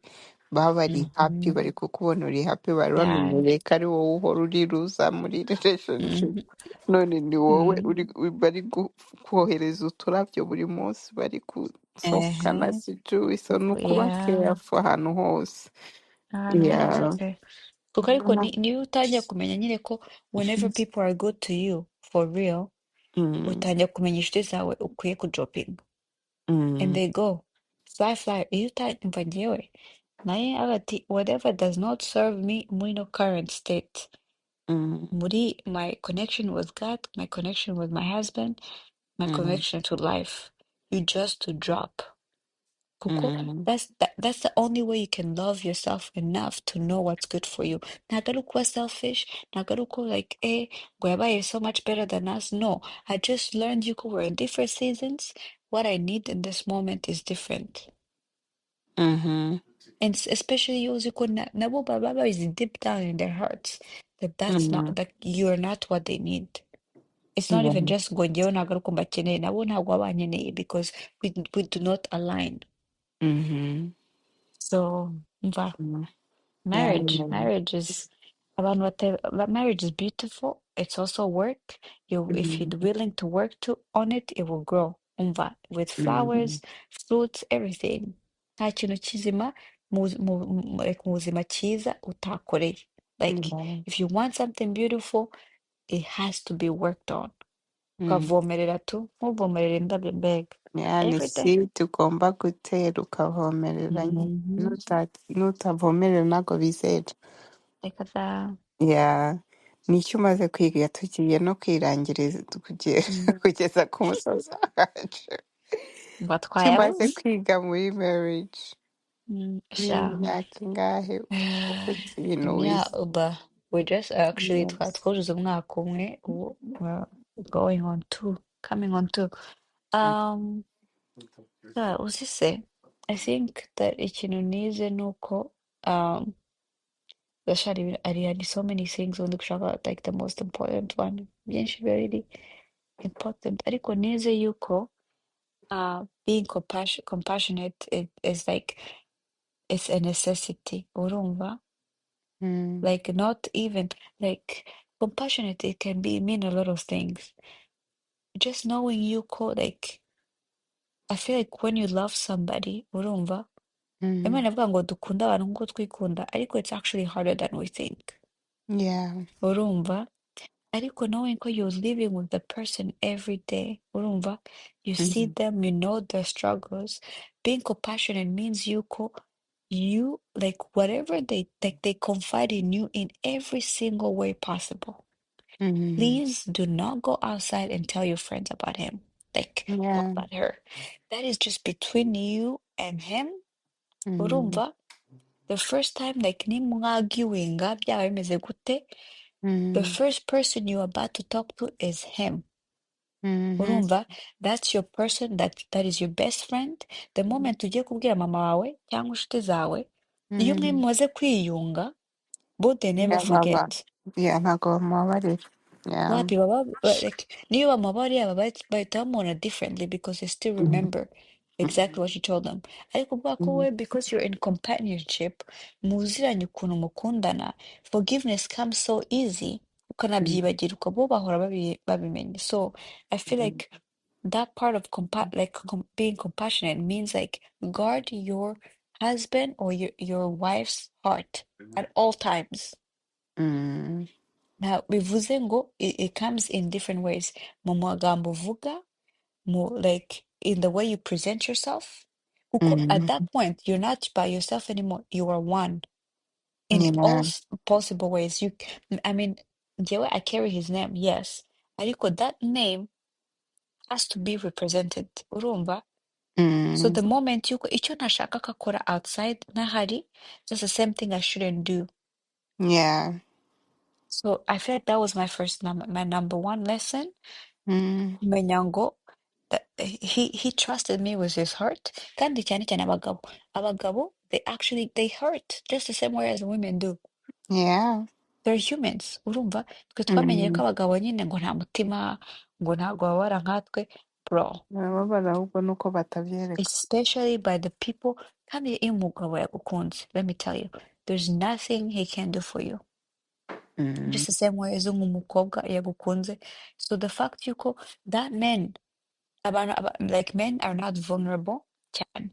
baba bari happy, Mhm. bari kukubona uri happy, bari Yeah. bamenyereye ko ari wowe uhora uriruza muri relationship, Mhm. none ni wowe Mhm. bari kohereza uturabyo buri munsi, bari gusohokana Ehe. sijui, so ni ukuba Yeah. careful ahantu hose. Ahantu hose Yeah. pe. Kuko ariko niyo utangiye kumenya nyine ko whenever people are good to you for real, Mm, utangiye kumenya inshuti zawe ukwiye kujopinga. And mm, they go fly iyo utamva njyewe naye agati whatever does not serve me muri no current state, mm, muri my connection with God, my connection with my husband, my mm, connection to life, you just to drop. Kuko mm, that's the only way you can love yourself enough to know what's good for you. Ntabwo ari ukuba selfish, ntabwo ari uko like ngo yabaye so much better than us. No, I just learned you we're in different seasons. What I need in this moment is different. mhm, And especially you uko nabo baba is deep down in their hearts that that's not mm, that you're not what they need. It's not even yeah, just ngo njyewe ntabwo ari uko mbakeneye nabo ntabwo baba bankeneye because we do not align. mhm, So mva mm, yeah, marriage is abantu marriage is beautiful. It's also work. If mm, you're willing to work on it, it will grow. Umva with mm, flowers, fruits, everything. Nta kintu kizima like mu buzima cyiza utakoreye. Like yeah, if you want something beautiful, it has to be worked on. mm. Ukavomerera tu, ntuvomerere indabyo mbega. Yani Every day. si tugomba gutera ukavomerera nyine, Mhm. nutavomerera ntabwo bizera. Reka da. Yeah. Nicyo umaze kwiga, tugiye no kwirangiriza, tugiye Mm. kugeza ku musozi wacu. Mba Icyo umaze twayabuze. kwiga muri marriage ni Sha. imyaka ingahe ufite ibintu Yeah, wize? but we just actually Yes. twuzuza umwaka umwe ubu going on two, coming on two. Um, yeah, uzi se, I think that ikintu nize ni uko gashari hari so many things ubundi gushaka like the most important one byinshi biba biri important ariko nize yuko being compassionate is like it's a necessity urumva. Mm, Like not even like compassionate, it can be mean a lot of things. Just knowing you call like I feel like when you love somebody, urumva, mm, Imana ivuga ngo dukunda abantu nk'uko twikunda, ariko it's actually harder than we think. yeah. Urumva? Ariko knowing ko you're living with the person every day, urumva, you see Mm, them, you know their struggles. Being compassionate means you like whatever they confide in you in every single way possible. mm, Please do not go outside and tell your friends about him, like, or yeah. about her. That is just between you and him. Mm, Urumva, the first time, like, nimwagiwinga byaba bimeze gute, the mm, first person you're about to talk to is him. mhm, Urumva, that's your person, that is your best friend. The moment ugiye kubwira mama wawe cyangwa inshuti zawe, iyo umwe mm. mumaze kwiyunga, both they never Yeah, baba. forget. Yeah, ntabwo bamubabarira. Yeah. Wapi baba like niyo bamubabariye bahita bamubona differently because they still Mm, remember exactly what you told them. Ariko kubera ko mm, we because you're in companionship muziranye ukuntu mukundana forgiveness comes so easy mm, ukanabyibagirwa bo bahora babimenye. So I feel mm, like that part of being compassionate means like guard your husband or your wife's heart at all times. mm, Now, bivuze ngo it comes in different ways. Mu magambo uvuga, like in the way you present yourself. Kuko at mm. that point, you're not by yourself anymore. You are one in all Yeah. possible ways. I mean, njyewe, I carry his name, yes. Ariko that name has to be represented. Urumva? So Mm, the moment yuko icyo ntashaka ko akora outside ntahari, that's the same thing I shouldn't do. yeah. So I feel like that was my number one lesson. Mm, Kumenya ngo he trusted me with his heart kandi cyane cyane abagabo they hurt just the same way as women do. yeah. They're humans urumva twe twamenyeye ko Mm, abagabo nyine ngo nta mutima ngo ntabwo babara nkatwe bro, barababara ahubwo nuko batabyerekana. especially by the people. Kandi iyo umugabo yagukunze, let me tell you, there's nothing he can do for you. Mm, Just the same way as umukobwa yagukunze. So the fact yuko that men, like men are not vulnerable cyane.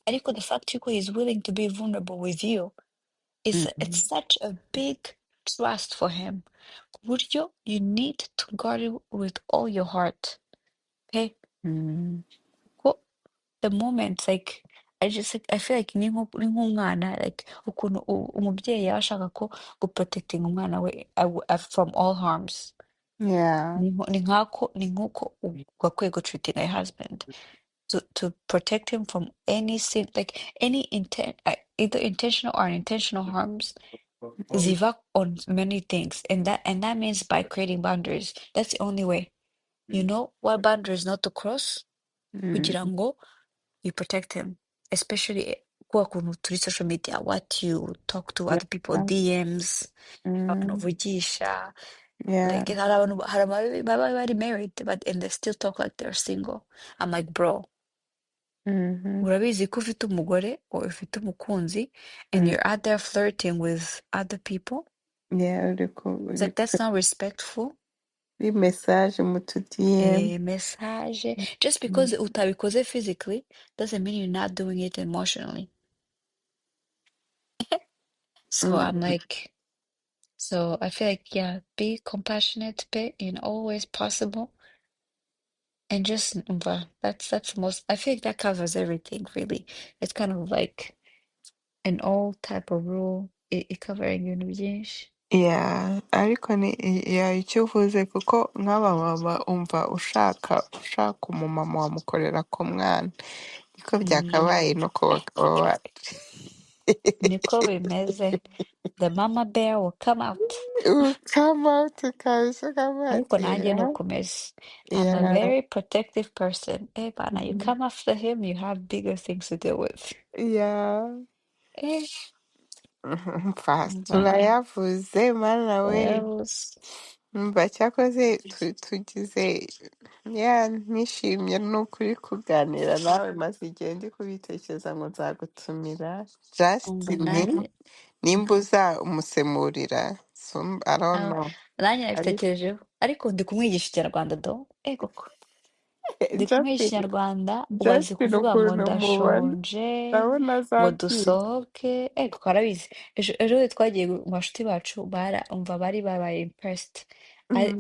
Ariko the fact yuko he's willing to be vulnerable with you is mm, it's such a big trust for him. Ku buryo you need to guard it with all your heart. Okay? mm. Ko the moment like I feel like ni nk'umwana like ukuntu umubyeyi yaba ashaka ko guprotecting umwana we from all harms. Yeah. Ni nk'uko ugakwiye gutreating a husband to protect him from any sin, like any either intentional or unintentional harms ziva on many things, and that means by creating boundaries. That's the only way. You know what boundaries not to cross Mm, kugira ngo you protect him, especially kwa kuntu turi social media, what you talk to yeah. other people, DMs, abantu Mm, uvugisha. yeah. Like hari abantu baba bari married but and they still talk like they're single. I'm like, bro, Mhm. urabizi ko ufite umugore or ufite umukunzi and Mm. you're out there flirting with other people? Yeah, It's like that's not respectful. uri message mu tu DM. Message. Just Mm, because utabikoze physically doesn't mean you're not doing it emotionally. So I'm mm. like, so I feel like, yeah, be compassionate, be in all ways possible. And just, that's the most, I feel like that covers everything, really. It's kind of like an old type of rule. Covering ibintu byinshi. Yeah, ariko ni yeah, icyo uvuze kuko nk'aba mama umva ushaka umumama wamukorera ku mwana niko Mm, byakabaye no ku bagabo bacu. niko bimeze. The mama bear will come out. Come out kabisa Ariko kamati. nanjye nuko umeze. I'm a Yeah. very protective person. Bana, you Mhm. come after him, you have bigger things to deal with. Yeah. Eh, Fast umva, turayavuze mana we. else. Umva cyakoze tugize ya nishimye n'ukuri kuganira nawe maze igihe ndi kubitekereza ngo nzagutumira Umva Justin nanjye, nimba uzamusemurira I don't ah, know nanjye ariko nabitekerejeho. Ariko ndi kumwigisha ikinyarwanda do. Koko. Ndi kumwigisha Justin ikinyarwanda, ubu azi Justin kuvuga ngo ukuntu mubona ndashonje, ndabona ngo azabyiga. dusohoke. Koko arabizi. Ejo twagiye mu bashuti bacu, umva bari babaye impressed.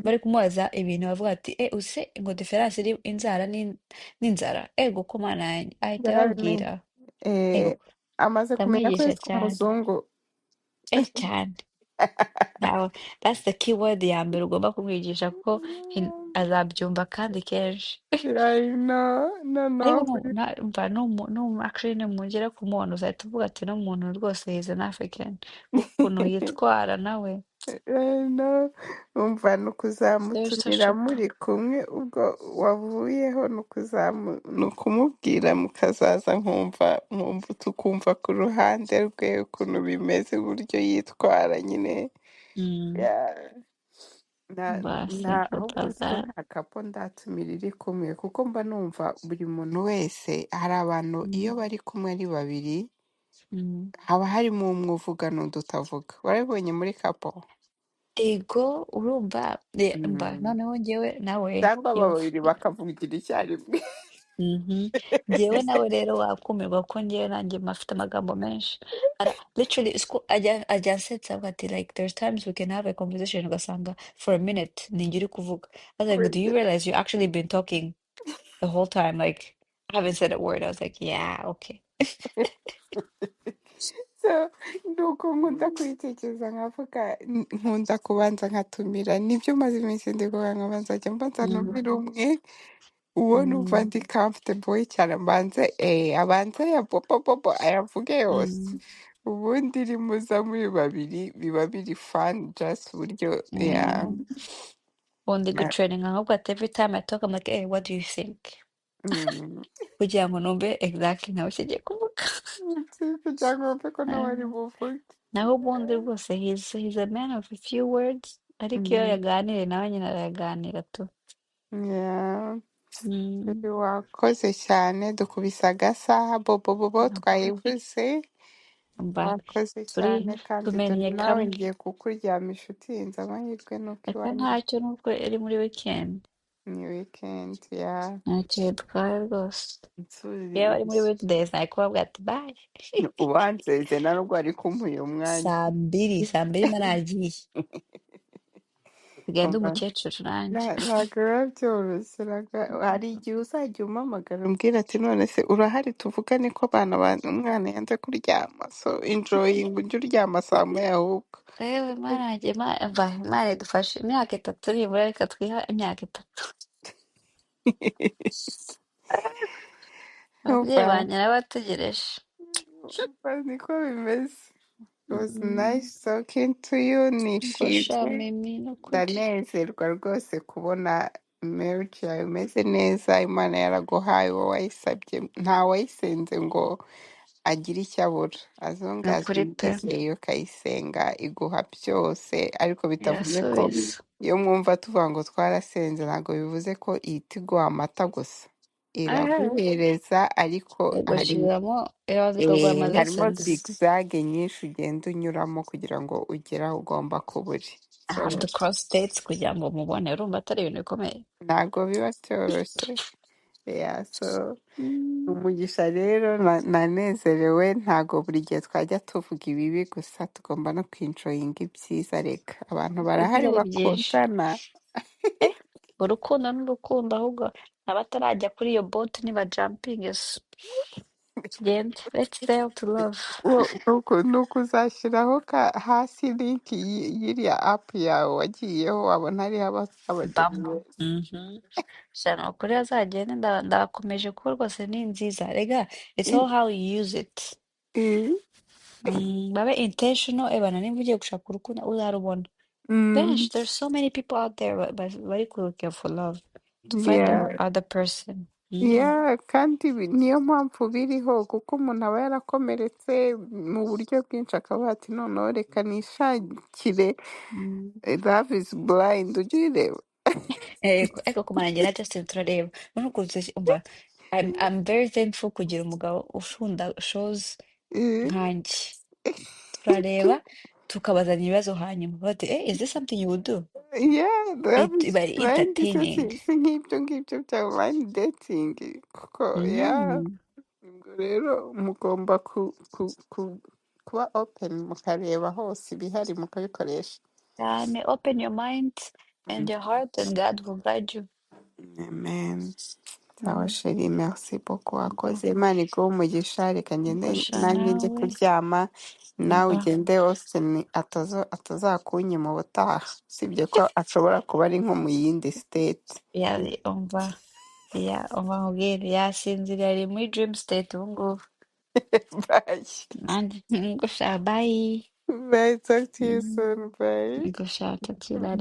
Bari kumubaza ibintu bavuga ati, use ngo diferanse iri inzara n'inzara. Ego ko mana yanjye. Ahita Yarabimenye. ababwira. Ego, Amaze kumenya ko ndamwigisha yitwa cyane. umuzungu. Cyane. Now, that's the keyword ya mbere ugomba kumwigisha kuko azabyumva kandi kenshi. I know, no, Ariko no. umva actually numugera kumubona uzahita uvuga ati no muntu rwose he's an African kuko ukuntu yitwara nawe. No, umva ni They're ukuzamutumira such a muri kumwe ubwo wavuyeho ni ukumubwira mukazaza nkumva tukumva ku ruhande rwe ukuntu bimeze uburyo yitwara nyine. mm, Yeah. think Ahubwo about uzi ko that. nta kapo ndatumira iri kumwe kuko mba numva buri muntu wese hari abantu iyo Mm, bari kumwe ari babiri mm. haba harimo umwe uvuga n'undi utavuga warabibonye muri kapo. Ego urumva mba Mm. noneho njyewe nawe Cyangwa aba yo babiri bakavugira icyarimwe. mhm. Njyewe nawe rero wakumirwa ko njyewe nanjye mafite amagambo menshi. Literally ajya ansetsa avuga ati like there's times we can have a conversation ugasanga for a minute ninjye uri kuvuga. I was like, do you realize you actually been talking the whole time? Like I haven't said a word. I was like, yeah, okay. So nuko nkunda kwitekereza nkavuga nkunda kubanza nkatumira nibyo maze iminsi ndi kuvuga nkabanza njya mbanza Mm, numira umwe uwo numva mm, ndi comfortable cyane mbanze abanze ya popo ayavuge yose mm, ubundi rimuza muri babiri biba biri fun just uburyo yeah. yeah. Ubundi gutraining ahubwo ati every time I talk I'm like, hey, what do you think? Mm. Kugira ngo numve exactly nkaho kigiye kuvuga. Kugira ngo wumve ko nawe ari Um, buvuge. naho ubundi rwose he's a man of a few words ariko iyo Mm. yaganiriye nawe nyine arayaganira tu. Yeah. Mm, wakoze cyane dukubise agasaha bobo twayivuze. umva Wakoze turi cyane kandi dore tumennye nawe kamwe. ngiye kukuryamisha utinze amahirwe nuko Reka iwanjye ntacyo nubwo iri muri weekend. ni weekend ya Ntacyo bitwaye rwose. Iyo nsubira ari muri weekdays nari kubabwira ati bye. ubanseze na nubwo ari kumuha umwanya. saa mbiri mba nagiye. Tugende Umva, umukecuru nanjye. ntabwo biba byoroshye hari igihe uzajya umpamagara umbwira ati none se urahari tuvugane ko abana umwana yanze kuryama so enjoying ujye uryama saa moya ahubwo. Yewe Mana yanjye, umva Imana idufashe imyaka itatu nibura, reka twiha imyaka itatu. Ababyeyi Umva, banjye narabategereje. umva niko bimeze. It was Mm, nice talking to you. Ubwo sha Nishimye mimi ni ukuri. ndanezerwa rwose kubona marriage yawe imeze neza, Imana yaraguhaye uwo wayisabye, nta wayisenze ngo agire icyo abura, as long Ni as ukuri pe. wizeye ukayisenga iguha byose, ariko bitavuze ko Irasubiza. iyo mwumva tuvuga ngo twarasenze ntabwo bivuze ko ihita iguha amata gusa, Ehe. iraguhereza ariko Igushyiramo, irabanza ikaguha harimo amalessons. zigzag nyinshi ugenda unyuramo kugira ngo ugere aho ugomba kuba uri. I So have to cross states kugira ngo mubone, urumva atari ibintu bikomeye. ntabwo biba byoroshye. Yeah, so Mm, umugisha rero nanezerewe, ntabwo buri gihe twajya tuvuga ibibi gusa, tugomba no kwinjoyinga ibyiza. Reka abantu barahari ibyiza ari byinshi. bakundana. Eh, urukundo n'urukundo, ahubwo abatarajya kuri iyo boat niba jumping tugende, let's sail to love. Nuko uzashyiraho hasi link y'iriya app yawe wagiyeho wabona hariho abageni Bamo. beza. Shana ukuri azagende, ndabakomeje kuko rwose ni nziza, rega it's all how you use it. Mm, Babe intentional, ebana nimba ugiye gushaka urukundo uzarubona. mm, Benshi, there's so many people out there bari looking for love, to find their yeah. other person. Yeah, kandi niyo mpamvu biriho, kuko umuntu aba yarakomeretse mu buryo bwinshi akavuga ati noneho reka nishakire Mm. love is blind, ujya uyireba. Eko kumarangira Justin turareba unukunze umva, I'm very thankful kugira umugabo ushunda shows Eh, nkanjye. Turareba tukabazanya ibibazo hanyuma bati is this something you would do? yeah, love is Bari blind se entertaining. si nk'ibyo ngibyo bya online dating, kuko yeah, Mm. ubwo rero mugomba kuba open mukareba hose ibihari mukabikoresha. Cyane, open your mind and your heart and God will guide you. Amen. Sawa Mm. sheri, merci beaucoup, wakoze. Imana iguhe umugisha, reka ngende Gusha nanjye njye nawe kuryama, nawe umva ugende Austin atazakunyima ubutaha, usibye ko ashobora kuba ari nko mu yindi state. yari umva umva nkubwire yasinziriye ari muri dream state ubu ngubu. Bye. Nanjye gusha bye. Bye, talk to you Mm. soon, bye. Gusha tatira.